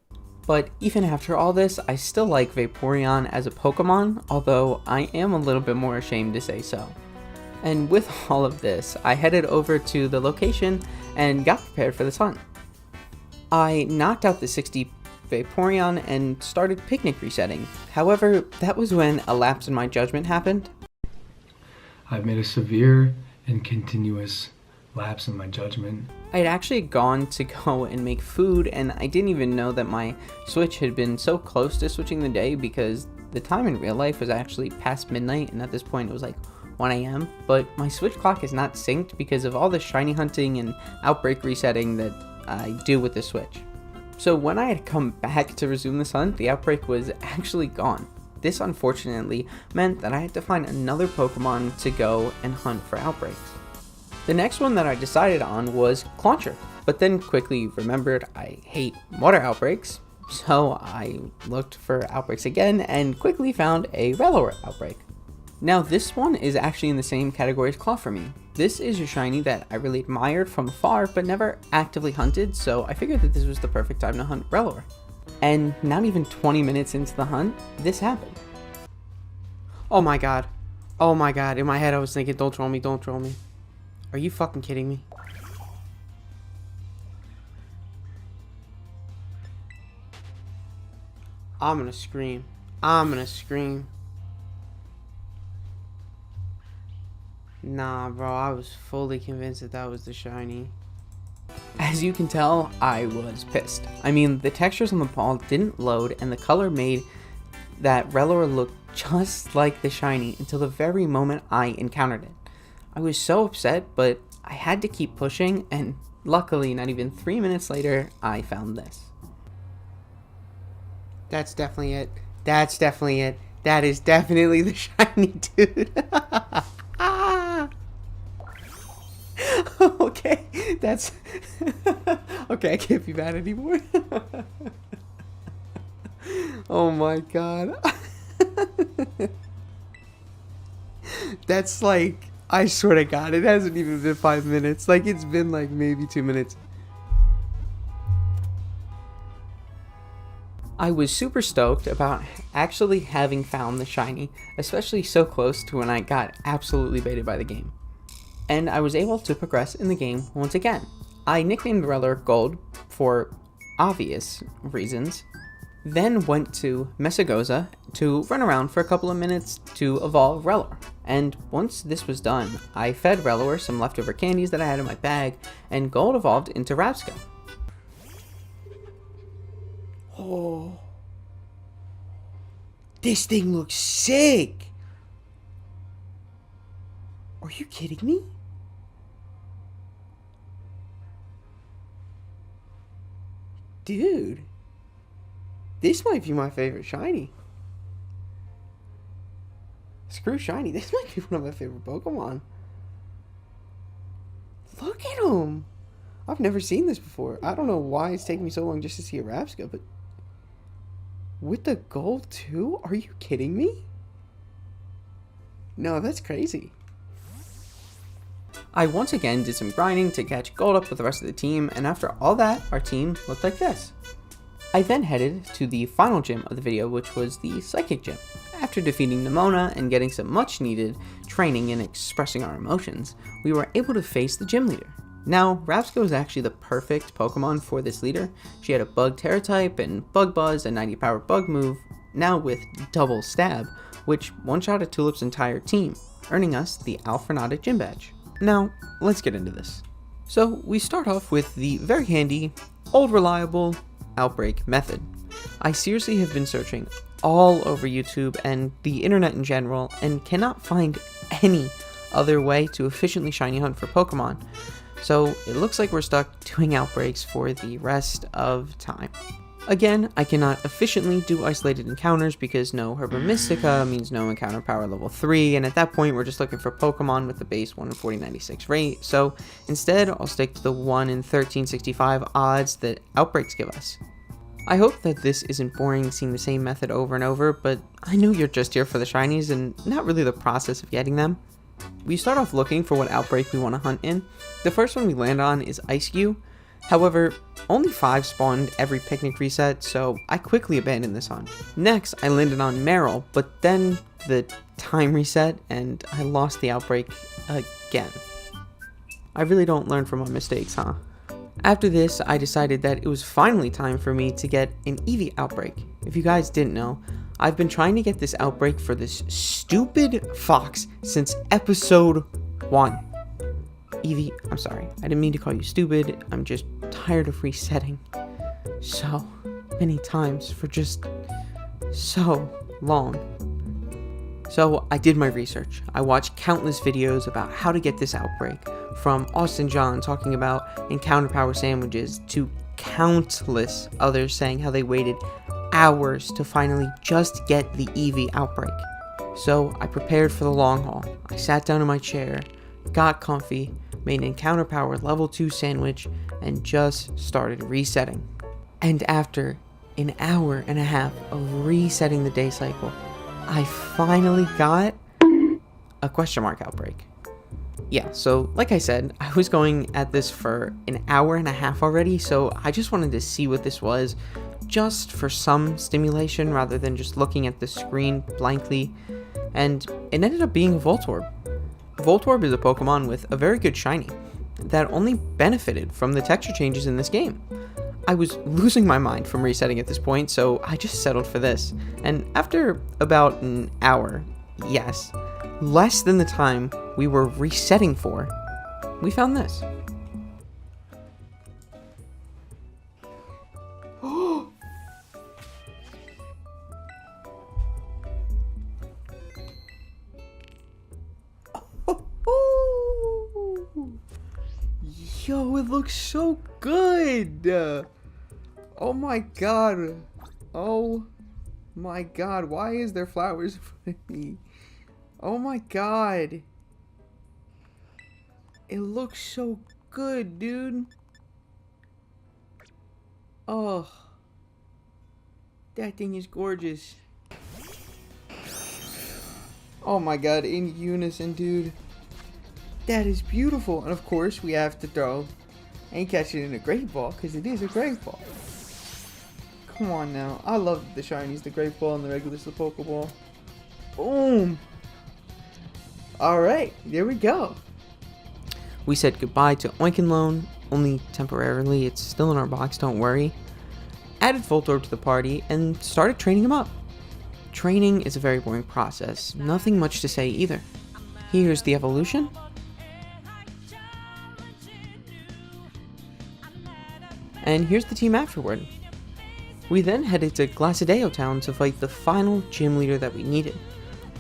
But even after all this, I still like Vaporeon as a Pokemon, although I am a little bit more ashamed to say so. And with all of this, I headed over to the location and got prepared for this hunt. I knocked out the 60 Vaporeon and started picnic resetting. However, that was when a lapse in my judgment happened. I've made a severe and continuous lapse in my judgment. I had actually gone to go and make food, and I didn't even know that my Switch had been so close to switching the day because the time in real life was actually past midnight, and at this point it was like 1 a.m. But my Switch clock is not synced because of all the shiny hunting and outbreak resetting that I do with the Switch. So when I had come back to resume this hunt, the outbreak was actually gone. This unfortunately meant that I had to find another Pokemon to go and hunt for outbreaks. The next one that I decided on was Clauncher, but then quickly remembered I hate water outbreaks, so I looked for outbreaks again and quickly found a Rellor outbreak. Now this one is actually in the same category as Clawfremy. This is a shiny that I really admired from afar but never actively hunted, so I figured that this was the perfect time to hunt Rellor. And not even 20 minutes into the hunt, this happened. Oh my god. Oh my god. In my head I was thinking, don't troll me, don't troll me. Are you fucking kidding me? I'm gonna scream. I'm gonna scream. Nah, bro, I was fully convinced that that was the shiny. As you can tell, I was pissed. I mean, the textures on the ball didn't load, and the color made that Rellor look just like the shiny until the very moment I encountered it. I was so upset, but I had to keep pushing, and luckily not even 3 minutes later, I found this. That's definitely it. That's definitely it. That is definitely the shiny, dude. Okay, that's... Okay, I can't be mad anymore. Oh my god. That's like... I swear to god, it hasn't even been 5 minutes. Like, it's been like maybe 2 minutes. I was super stoked about actually having found the shiny, especially so close to when I got absolutely baited by the game. And I was able to progress in the game once again. I nicknamed Reller Gold for obvious reasons, then went to Mesagoza to run around for a couple of minutes to evolve Reller. And once this was done, I fed Reller some leftover candies that I had in my bag, and Gold evolved into Rapsco. Oh, this thing looks sick. Are you kidding me? Dude, this might be my favorite shiny. Screw shiny, this might be one of my favorite Pokemon. Look at him. I've never seen this before. I don't know why it's taking me so long just to see a Rapsco, but with the gold too? Are you kidding me? No, that's crazy. I once again did some grinding to catch gold up with the rest of the team, and after all that, our team looked like this. I then headed to the final gym of the video, which was the Psychic Gym. After defeating Nimona and getting some much needed training in expressing our emotions, we were able to face the gym leader. Now, Rapsco is actually the perfect Pokemon for this leader. She had a Bug Terra type and Bug Buzz, a 90 power Bug move, now with Double Stab, which one-shotted Tulip's entire team, earning us the Alpharnatic Gym Badge. Now, let's get into this. So, we start off with the very handy, old reliable outbreak method. I seriously have been searching all over YouTube and the internet in general and cannot find any other way to efficiently shiny hunt for Pokemon. So it looks like we're stuck doing outbreaks for the rest of time. Again, I cannot efficiently do isolated encounters because no Herba Mystica means no encounter power level 3, and at that point we're just looking for Pokemon with the base 1 in 4096 rate, so instead I'll stick to the 1 in 1365 odds that outbreaks give us. I hope that this isn't boring seeing the same method over and over, but I know you're just here for the shinies and not really the process of getting them. We start off looking for what outbreak we want to hunt in. The first one we land on is Ice-Q. However, only 5 spawned every picnic reset, so I quickly abandoned this hunt. Next, I landed on Meryl, but then the time reset and I lost the outbreak again. I really don't learn from my mistakes, huh? After this, I decided that it was finally time for me to get an Eevee outbreak. If you guys didn't know, I've been trying to get this outbreak for this stupid fox since episode 1. Eevee, I'm sorry. I didn't mean to call you stupid. I'm just tired of resetting so many times for just so long. So I did my research. I watched countless videos about how to get this outbreak, from Austin John talking about encounter power sandwiches to countless others saying how they waited hours to finally just get the Eevee outbreak. So I prepared for the long haul. I sat down in my chair, got comfy, made an encounter power level 2 sandwich, and just started resetting. And after an hour and a half of resetting the day cycle, I finally got a question mark outbreak. Yeah, so like I said, I was going at this for an hour and a half already, so I just wanted to see what this was, just for some stimulation rather than just looking at the screen blankly, and it ended up being a Voltorb. Voltorb is a Pokemon with a very good shiny that only benefited from the texture changes in this game. I was losing my mind from resetting at this point, so I just settled for this. And after about an hour, yes, less than the time we were resetting for, we found this. Yo, it looks so good. Oh my god. Oh my god. Why is there flowers in front of me? Oh my god. It looks so good, dude. Oh. That thing is gorgeous. Oh my god, in unison, dude. That is beautiful. And of course, we have to throw and catch it in a great ball, because it is a great ball. Come on now. I love the shinies, the great ball, and the regular Pokeball. Boom. Alright, there we go. We said goodbye to Oinkenlone, only temporarily. It's still in our box, don't worry. Added Voltorb to the party, and started training him up. Training is a very boring process. Nothing much to say either. Here's the evolution. And here's the team afterward. We then headed to Glacideo Town to fight the final gym leader that we needed.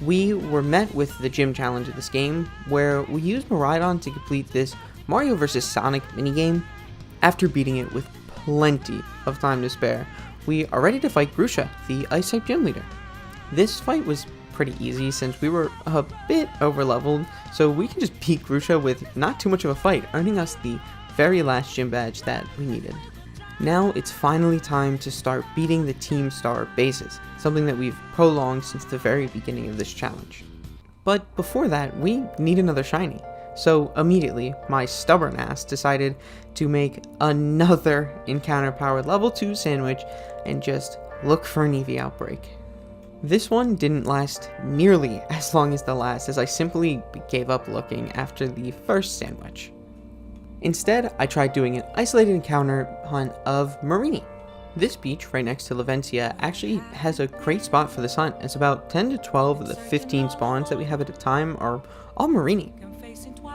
We were met with the gym challenge of this game, where we used Miraidon to complete this Mario vs. Sonic minigame. After beating it with plenty of time to spare, we are ready to fight Grusha, the Ice-type gym leader. This fight was pretty easy since we were a bit over-leveled, so we can just beat Grusha with not too much of a fight, earning us the very last gym badge that we needed. Now it's finally time to start beating the Team Star bases, something that we've prolonged since the very beginning of this challenge. But before that, we need another shiny. So immediately, my stubborn ass decided to make another encounter-powered level 2 sandwich and just look for an Eevee outbreak. This one didn't last nearly as long as the last, as I simply gave up looking after the first sandwich. Instead, I tried doing an isolated encounter hunt of Marini. This beach right next to Laventia actually has a great spot for this hunt. It's about 10 to 12 of the 15 spawns that we have at a time are all Marini.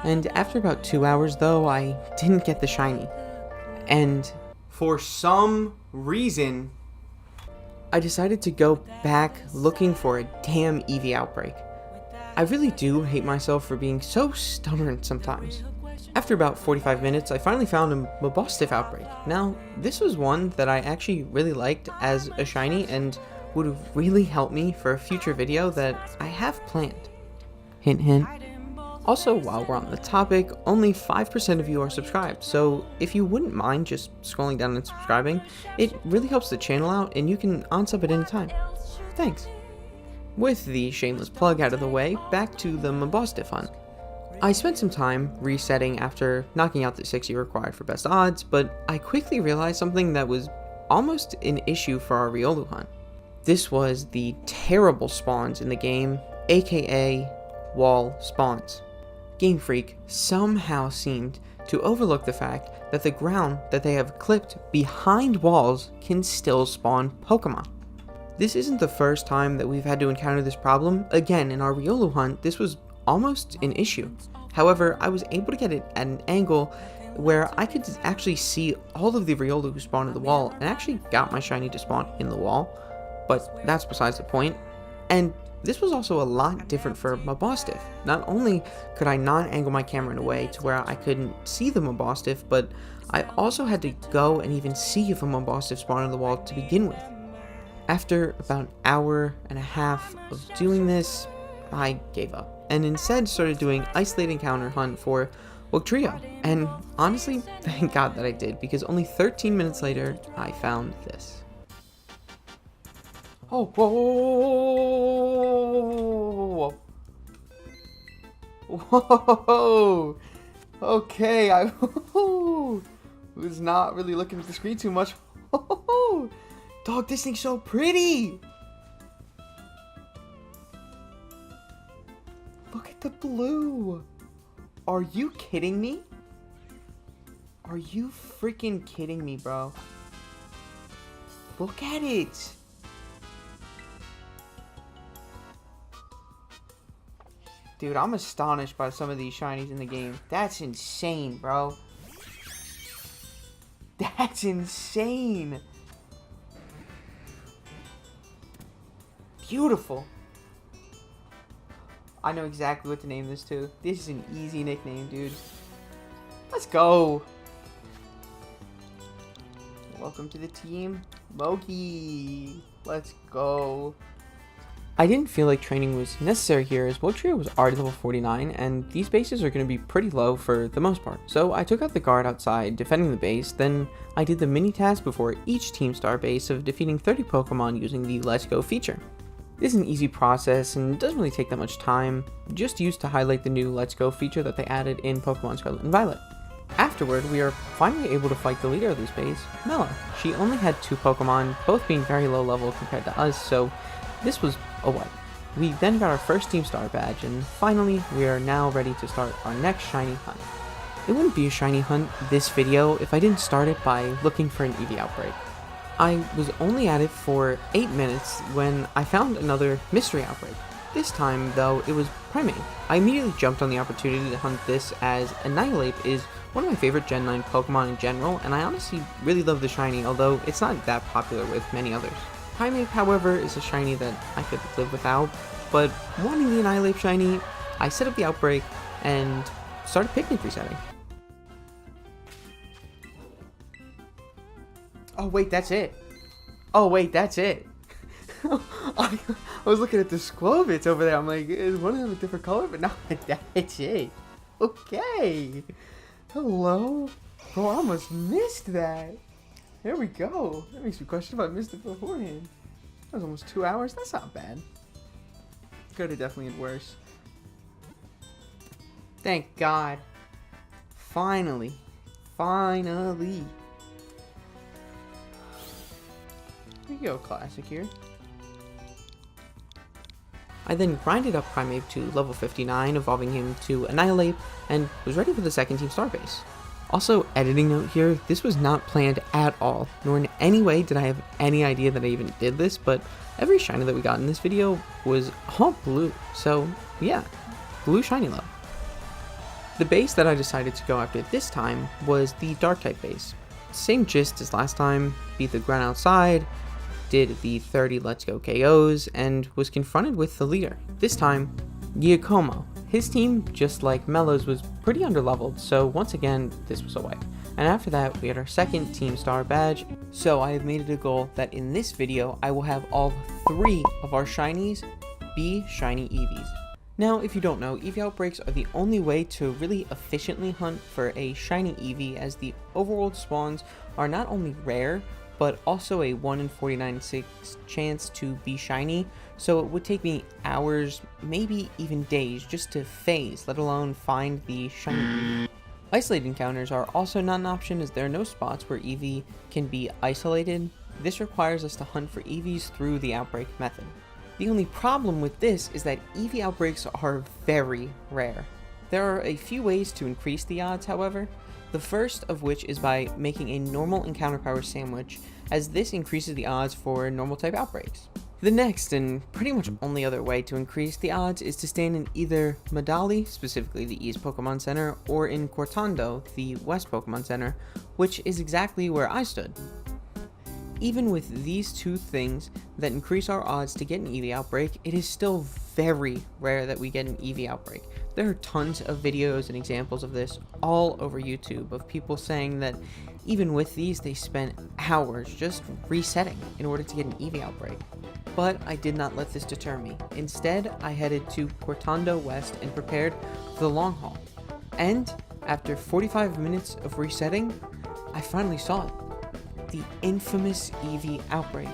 And after about 2 hours though, I didn't get the shiny. And for some reason, I decided to go back looking for a damn Eevee outbreak. I really do hate myself for being so stubborn sometimes. After about 45 minutes, I finally found a Mabosstiff outbreak. Now, this was one that I actually really liked as a shiny and would have really helped me for a future video that I have planned. Hint hint. Also, while we're on the topic, only 5% of you are subscribed, so if you wouldn't mind just scrolling down and subscribing, it really helps the channel out and you can unsub at any time. Thanks. With the shameless plug out of the way, back to the Mabosstiff hunt. I spent some time resetting after knocking out the 60 required for best odds, but I quickly realized something that was almost an issue for our Riolu hunt. This was the terrible spawns in the game, aka wall spawns. Game Freak somehow seemed to overlook the fact that the ground that they have clipped behind walls can still spawn Pokemon. This isn't the first time that we've had to encounter this problem. Again, in our Riolu hunt, this was almost an issue. However, I was able to get it at an angle where I could actually see all of the Riolu who spawned in the wall, and actually got my shiny to spawn in the wall, but that's besides the point. And this was also a lot different for Mabosstiff. Not only could I not angle my camera in a way to where I couldn't see the Mabosstiff, but I also had to go and even see if a Mabosstiff spawned in the wall to begin with. After about an hour and a half of doing this, I gave up, and instead started doing isolated encounter hunt for Wugtrio. And honestly, thank God that I did, because only 13 minutes later, I found this. Oh, whoa, whoa, whoa, whoa, whoa. Okay, I was not really looking at the screen too much. Dog, this thing's so pretty. Look at the blue. Are you kidding me? Are you freaking kidding me, bro? Look at it. Dude, I'm astonished by some of these shinies in the game. That's insane, bro. That's insane. Beautiful. I know exactly what to name this too. This is an easy nickname, dude. Let's go. Welcome to the team, Mogi. Let's go. I didn't feel like training was necessary here as Wotrio was already level 49 and these bases are going to be pretty low for the most part. So I took out the guard outside defending the base, then I did the mini task before each team star base of defeating 30 Pokemon using the Let's Go feature. This is an easy process and doesn't really take that much time, just used to highlight the new Let's Go feature that they added in Pokemon Scarlet and Violet. Afterward, we are finally able to fight the leader of this base, Mela. She only had 2 Pokemon, both being very low level compared to us, so this was a wipe. We then got our first Team Star badge, and finally, we are now ready to start our next shiny hunt. It wouldn't be a shiny hunt this video if I didn't start it by looking for an Eevee outbreak. I was only at it for 8 minutes when I found another mystery outbreak. This time, though, it was Primeape. I immediately jumped on the opportunity to hunt this as Annihilape is one of my favorite Gen 9 Pokemon in general, and I honestly really love the shiny, although it's not that popular with many others. Primeape, however, is a shiny that I could live without, but wanting the Annihilape shiny, I set up the outbreak and started picnic resetting. Oh wait, that's it. Oh wait, that's it. I was looking at the Squovits over there, I'm like, is one of them a different color? But no, that's it. Okay. Hello? Bro, I almost missed that. There we go. That makes me question if I missed it beforehand. That was almost 2 hours. That's not bad. Could have definitely been worse. Thank God. Finally. Finally. There you go, classic here. I then grinded up Primeape to level 59, evolving him to Annihilape, and was ready for the second Team Star base. Also, editing note here, this was not planned at all, nor in any way did I have any idea that I even did this, but every shiny that we got in this video was all blue, so yeah, blue shiny love. The base that I decided to go after this time was the Dark type base. Same gist as last time, beat the ground outside, did the 30 Let's Go KOs, and was confronted with the leader. This time, Giacomo. His team, just like Melo's, was pretty underleveled, so once again, this was a wipe. And after that, we had our second Team Star badge, so I have made it a goal that in this video, I will have all 3 of our shinies be shiny Eevees. Now, if you don't know, Eevee outbreaks are the only way to really efficiently hunt for a shiny Eevee, as the overworld spawns are not only rare, but also a 1 in 49.6 chance to be shiny, so it would take me hours, maybe even days, just to phase, let alone find the shiny Eevee. Isolated encounters are also not an option, as there are no spots where Eevee can be isolated. This requires us to hunt for Eevees through the outbreak method. The only problem with this is that Eevee outbreaks are very rare. There are a few ways to increase the odds, however. The first of which is by making a normal encounter power sandwich, as this increases the odds for normal type outbreaks. The next and pretty much only other way to increase the odds is to stand in either Medali, specifically the East Pokemon Center, or in Cortando, the West Pokemon Center, which is exactly where I stood. Even with these two things that increase our odds to get an Eevee outbreak, it is still very rare that we get an Eevee outbreak. There are tons of videos and examples of this all over YouTube of people saying that even with these, they spent hours just resetting in order to get an Eevee outbreak. But I did not let this deter me. Instead, I headed to Cortando West and prepared for the long haul. And after 45 minutes of resetting, I finally saw it. The infamous Eevee outbreak.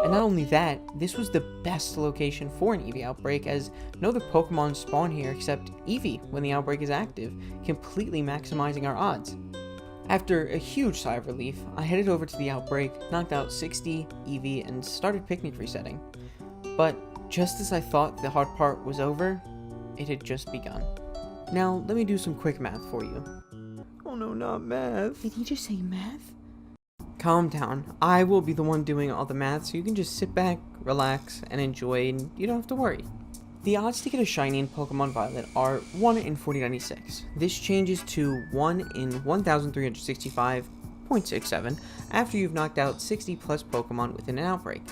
And not only that, this was the best location for an Eevee outbreak, as no other Pokemon spawn here except Eevee when the outbreak is active, completely maximizing our odds. After a huge sigh of relief, I headed over to the outbreak, knocked out 60 Eevee, and started picnic resetting. But just as I thought the hard part was over, it had just begun. Now, let me do some quick math for you. Oh no, not math. Did he just say math? Calm down. I will be the one doing all the math, so you can just sit back, relax, and enjoy, and you don't have to worry. The odds to get a shiny in Pokemon Violet are 1 in 4096. This changes to 1 in 1365.67 after you've knocked out 60 plus Pokemon within an outbreak.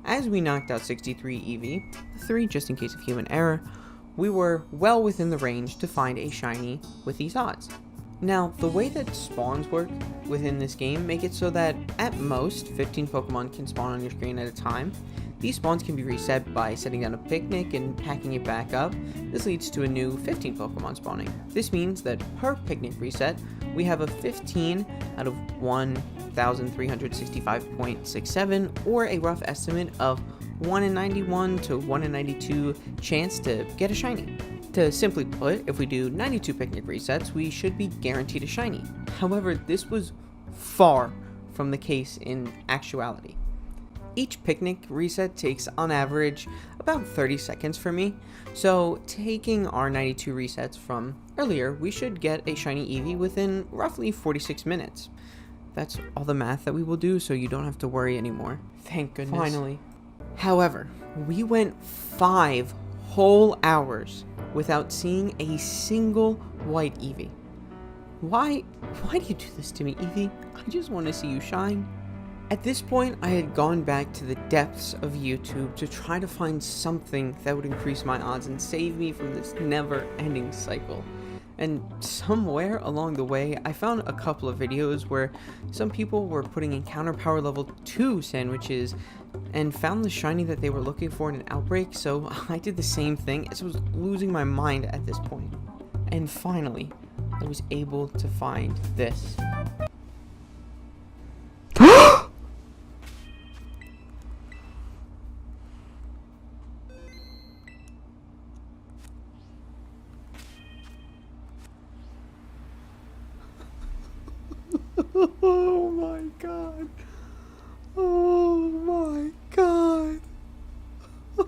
As we knocked out 63 EV, 3 just in case of human error, we were well within the range to find a shiny with these odds. Now, the way that spawns work within this game make it so that at most 15 Pokemon can spawn on your screen at a time. These spawns can be reset by setting down a picnic and packing it back up. This leads to a new 15 Pokemon spawning. This means that per picnic reset, we have a 15 out of 1,365.67, or a rough estimate of 1 in 91 to 1 in 92 chance to get a shiny. To simply put, if we do 92 picnic resets, we should be guaranteed a shiny. However, this was far from the case in actuality. Each picnic reset takes, on average, about 30 seconds for me, so taking our 92 resets from earlier, we should get a shiny Eevee within roughly 46 minutes. That's all the math that we will do, so you don't have to worry anymore. Thank goodness. Finally. However, we went 5 whole hours without seeing a single white Eevee. Why do you do this to me, Eevee? I just want to see you shine. At this point, I had gone back to the depths of YouTube to try to find something that would increase my odds and save me from this never-ending cycle. And somewhere along the way, I found a couple of videos where some people were putting encounter power level 2 sandwiches and found the shiny that they were looking for in an outbreak, so I did the same thing as I was losing my mind at this point. And finally, I was able to find this. Oh my god. Oh my god. Oh,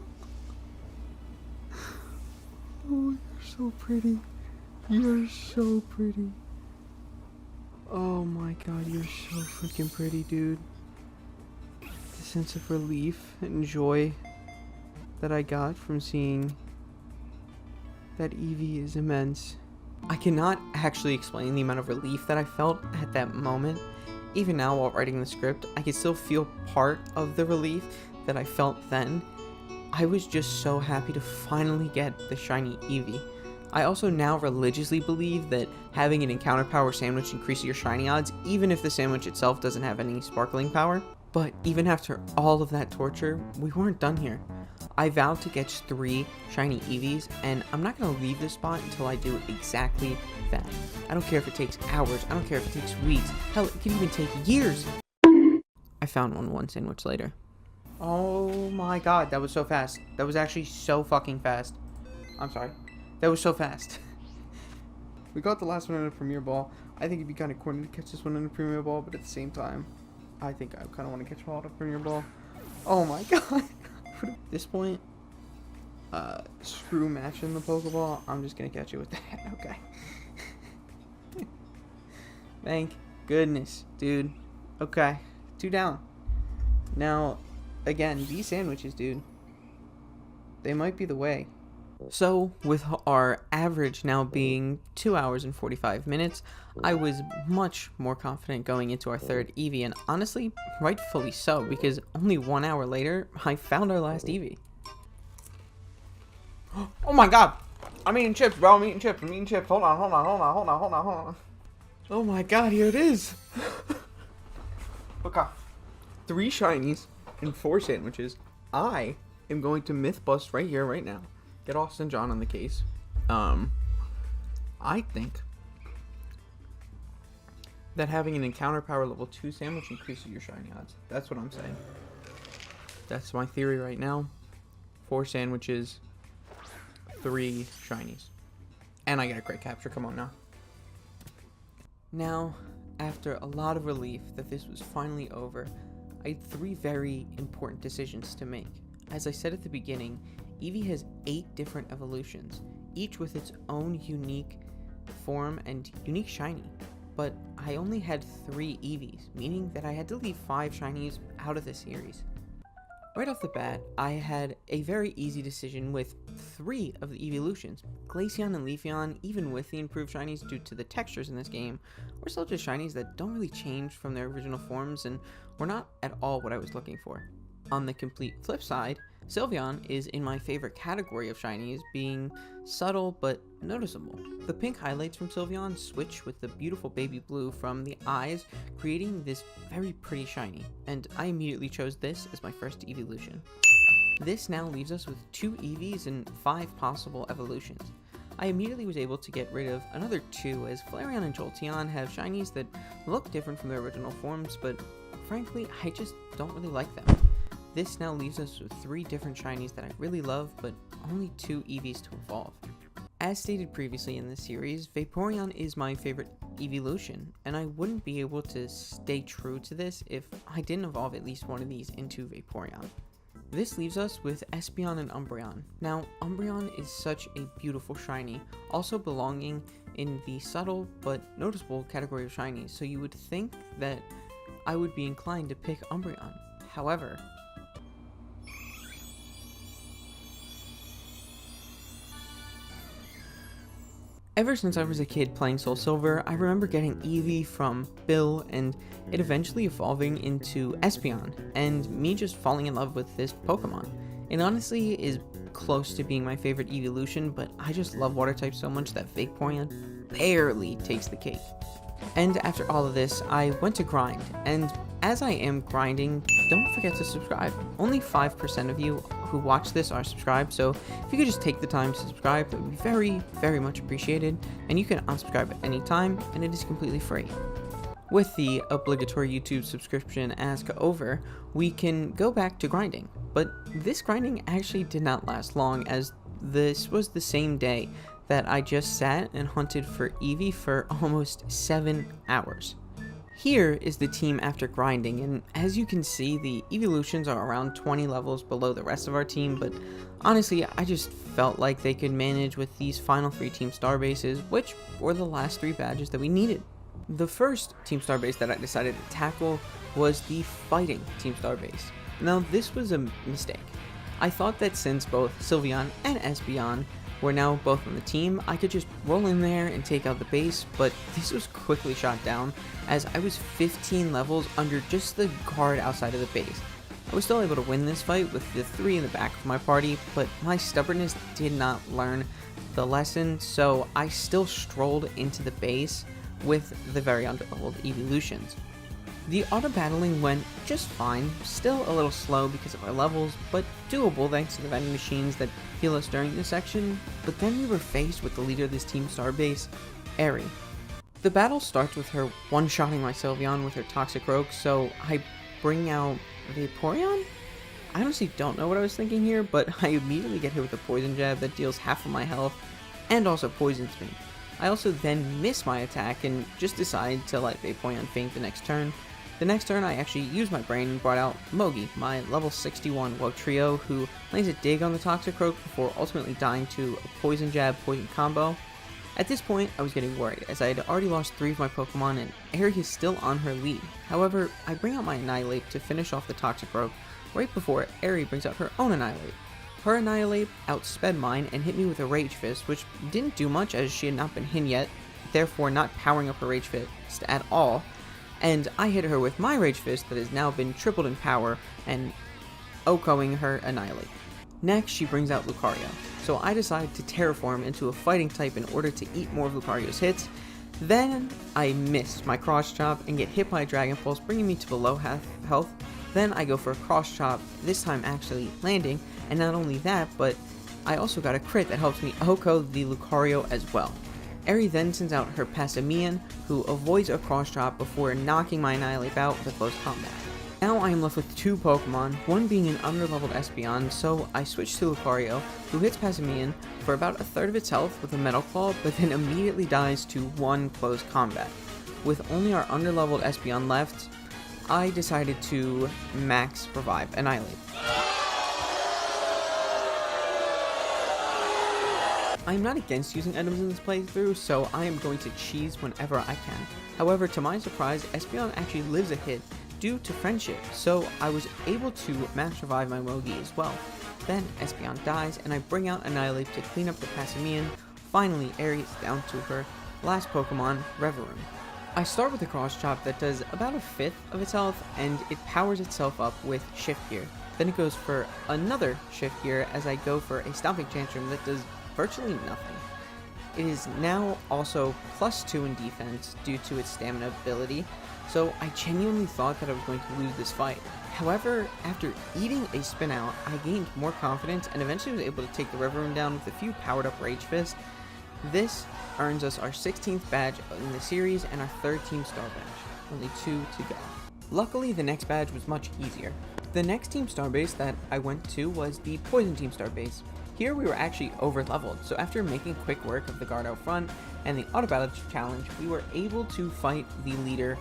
you're so pretty. You're so pretty. Oh my god, you're so freaking pretty, dude. The sense of relief and joy that I got from seeing that Eevee is immense. I cannot actually explain the amount of relief that I felt at that moment. Even now, while writing the script, I can still feel part of the relief that I felt then. I was just so happy to finally get the shiny Eevee. I also now religiously believe that having an encounter power sandwich increases your shiny odds, even if the sandwich itself doesn't have any sparkling power. But even after all of that torture, we weren't done here. I vowed to catch 3 shiny Eevees, and I'm not going to leave this spot until I do exactly that. I don't care if it takes hours, I don't care if it takes weeks, hell, it can even take years. I found one sandwich later. Oh my god, that was so fast. That was actually so fucking fast. I'm sorry. That was so fast. We got the last one in a Premier Ball. I think it'd be kind of corny to catch this one in a Premier Ball, but at the same time, I think I kind of want to catch them all in a Premier Ball. Oh my god. At this point, screw matching the Pokeball. I'm just gonna catch you with that. Okay. Thank goodness, dude. Okay, 2 down. Now, again, these sandwiches, dude, they might be the way. So, with our average now being 2 hours and 45 minutes, I was much more confident going into our 3rd Eevee, and honestly, rightfully so, because only 1 hour later, I found our last Eevee. Oh my god! I'm eating chips, bro. I'm eating chips. Hold on. Oh my god, here it is! Okay. 3 shinies and 4 sandwiches. I am going to myth bust right here, right now. Get Austin John on the case. I think that having an encounter power level 2 sandwich increases your shiny odds. That's what I'm saying. That's my theory right now. 4 sandwiches, 3 shinies. And I got a great capture. Come on now. Now, after a lot of relief that this was finally over, I had 3 very important decisions to make. As I said at the beginning, Eevee has 8 different evolutions, each with its own unique form and unique shiny. But I only had 3 Eevees, meaning that I had to leave 5 shinies out of the series. Right off the bat, I had a very easy decision with 3 of the evolutions. Glaceon and Leafeon, even with the improved shinies due to the textures in this game, were still just shinies that don't really change from their original forms and were not at all what I was looking for. On the complete flip side, Sylveon is in my favorite category of shinies, being subtle but noticeable. The pink highlights from Sylveon switch with the beautiful baby blue from the eyes, creating this very pretty shiny, and I immediately chose this as my first evolution. This now leaves us with 2 EVs and 5 possible evolutions. I immediately was able to get rid of another 2, as Flareon and Jolteon have shinies that look different from their original forms, but frankly, I just don't really like them. This now leaves us with 3 different shinies that I really love, but only 2 EVs to evolve. As stated previously in this series, Vaporeon is my favorite evolution, and I wouldn't be able to stay true to this if I didn't evolve at least one of these into Vaporeon. This leaves us with Espeon and Umbreon. Now, Umbreon is such a beautiful shiny, also belonging in the subtle but noticeable category of shinies, so you would think that I would be inclined to pick Umbreon. However, ever since I was a kid playing Soul Silver, I remember getting Eevee from Bill and it eventually evolving into Espeon, and me just falling in love with this Pokemon. It honestly is close to being my favorite evolution, but I just love water types so much that Vaporeon barely takes the cake. And after all of this, I went to grind, and as I am grinding, don't forget to subscribe. Only 5% of you who watch this are subscribed, so if you could just take the time to subscribe, that would be very, very much appreciated, and you can unsubscribe at any time, and it is completely free. With the obligatory YouTube subscription ask over, we can go back to grinding, but this grinding actually did not last long, as this was the same day that I just sat and hunted for Eevee for almost 7 hours. Here is the team after grinding, and as you can see, the evolutions are around 20 levels below the rest of our team, but honestly, I just felt like they could manage with these final 3 team star bases, which were the last 3 badges that we needed. The first team star base that I decided to tackle was the fighting team star base. Now, this was a mistake. I thought that since both Sylveon and Espeon were now both on the team, I could just roll in there and take out the base, but this was quickly shot down as I was 15 levels under just the guard outside of the base. I was still able to win this fight with the 3 in the back of my party, but my stubbornness did not learn the lesson, so I still strolled into the base with the very underleveled evolutions. The auto battling went just fine, still a little slow because of our levels, but doable thanks to the vending machines that heal us during this section. But then we were faced with the leader of this team star base, Eri. The battle starts with her one-shotting my Sylveon with her Toxic Rogue, so I bring out Vaporeon? I honestly don't know what I was thinking here, but I immediately get hit with a Poison Jab that deals half of my health and also poisons me. I also then miss my attack and just decide to let Vaporeon faint the next turn. The next turn, I actually used my brain and brought out Mogi, my level 61 Woke Trio, who lays a dig on the Toxic Rogue before ultimately dying to a Poison Jab Poison combo. At this point, I was getting worried, as I had already lost 3 of my Pokemon and Eri is still on her lead. However, I bring out my Annihilate to finish off the Toxic Rogue, right before Eri brings out her own Annihilate. Her Annihilate outsped mine and hit me with a Rage Fist, which didn't do much as she had not been hit yet, therefore not powering up her Rage Fist at all. And I hit her with my Rage Fist that has now been tripled in power and OHKOing her Annihilate. Next, she brings out Lucario, so I decide to Terraform into a fighting type in order to eat more of Lucario's hits. Then I miss my Cross Chop and get hit by a Dragon Pulse, bringing me to below half health. Then I go for a Cross Chop, this time actually landing, and not only that, but I also got a crit that helps me OHKO the Lucario as well. Eri then sends out her Passimian, who avoids a Cross Chop before knocking my Annihilate out with a close combat. Now I am left with 2 Pokemon, one being an underleveled Espeon, so I switch to Lucario, who hits Passimian for about a third of its health with a Metal Claw, but then immediately dies to 1 close combat. With only our underleveled Espeon left, I decided to max revive Annihilate. I am not against using items in this playthrough, so I am going to cheese whenever I can. However, to my surprise, Espeon actually lives a hit due to friendship, so I was able to max revive my Mogi as well. Then Espeon dies, and I bring out Annihilate to clean up the Passimian. Finally, Eri is down to her last Pokemon, Reverum. I start with a Cross Chop that does about a fifth of its health, and it powers itself up with Shift Gear. Then it goes for another shift gear as I go for a Stomping Tantrum that does virtually nothing. It is now also +2 in defense due to its stamina ability, so I genuinely thought that I was going to lose this fight. However, after eating a spin out, I gained more confidence and eventually was able to take the River Room down with a few powered up Rage Fists. This earns us our 16th badge in the series and our 3rd Team Star badge. Only 2 to go. Luckily, the next badge was much easier. The next Team Star base that I went to was the Poison Team Star base. Here we were actually over leveled, so after making quick work of the guard out front and the auto battle challenge, we were able to fight the leader,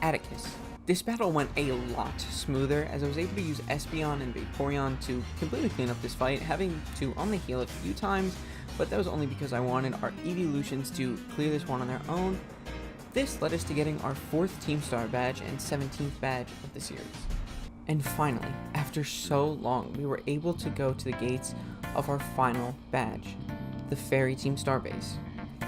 Atticus. This battle went a lot smoother as I was able to use Espeon and Vaporeon to completely clean up this fight, having to only heal a few times, but that was only because I wanted our evolutions to clear this one on their own. This led us to getting our 4th Team Star badge and 17th badge of the series. And finally, after so long, we were able to go to the gates of our final badge, the Fairy Team Star base.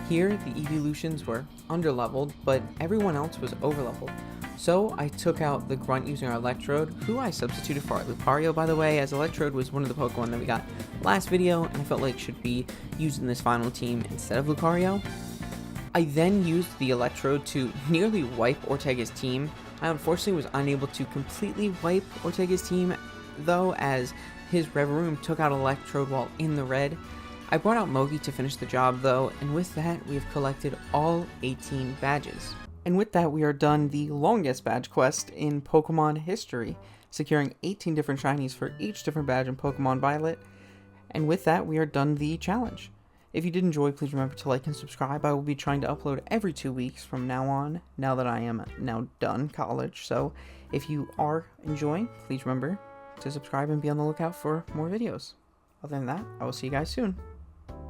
Here, the evolutions were underleveled, but everyone else was overleveled. So I took out the Grunt using our Electrode, who I substituted for our Lucario, by the way, as Electrode was one of the Pokemon that we got last video, and I felt like should be used in this final team instead of Lucario. I then used the Electrode to nearly wipe Ortega's team. I unfortunately was unable to completely wipe Ortega's team, though, as his Reveroom took out Electrode while in the red. I brought out Mogi to finish the job, though, and with that, we have collected all 18 badges. And with that, we are done the longest badge quest in Pokemon history, securing 18 different shinies for each different badge in Pokemon Violet. And with that, we are done the challenge. If you did enjoy, please remember to like and subscribe. I will be trying to upload every 2 weeks from now on, now that I am now done college. So if you are enjoying, please remember to subscribe and be on the lookout for more videos. Other than that, I will see you guys soon.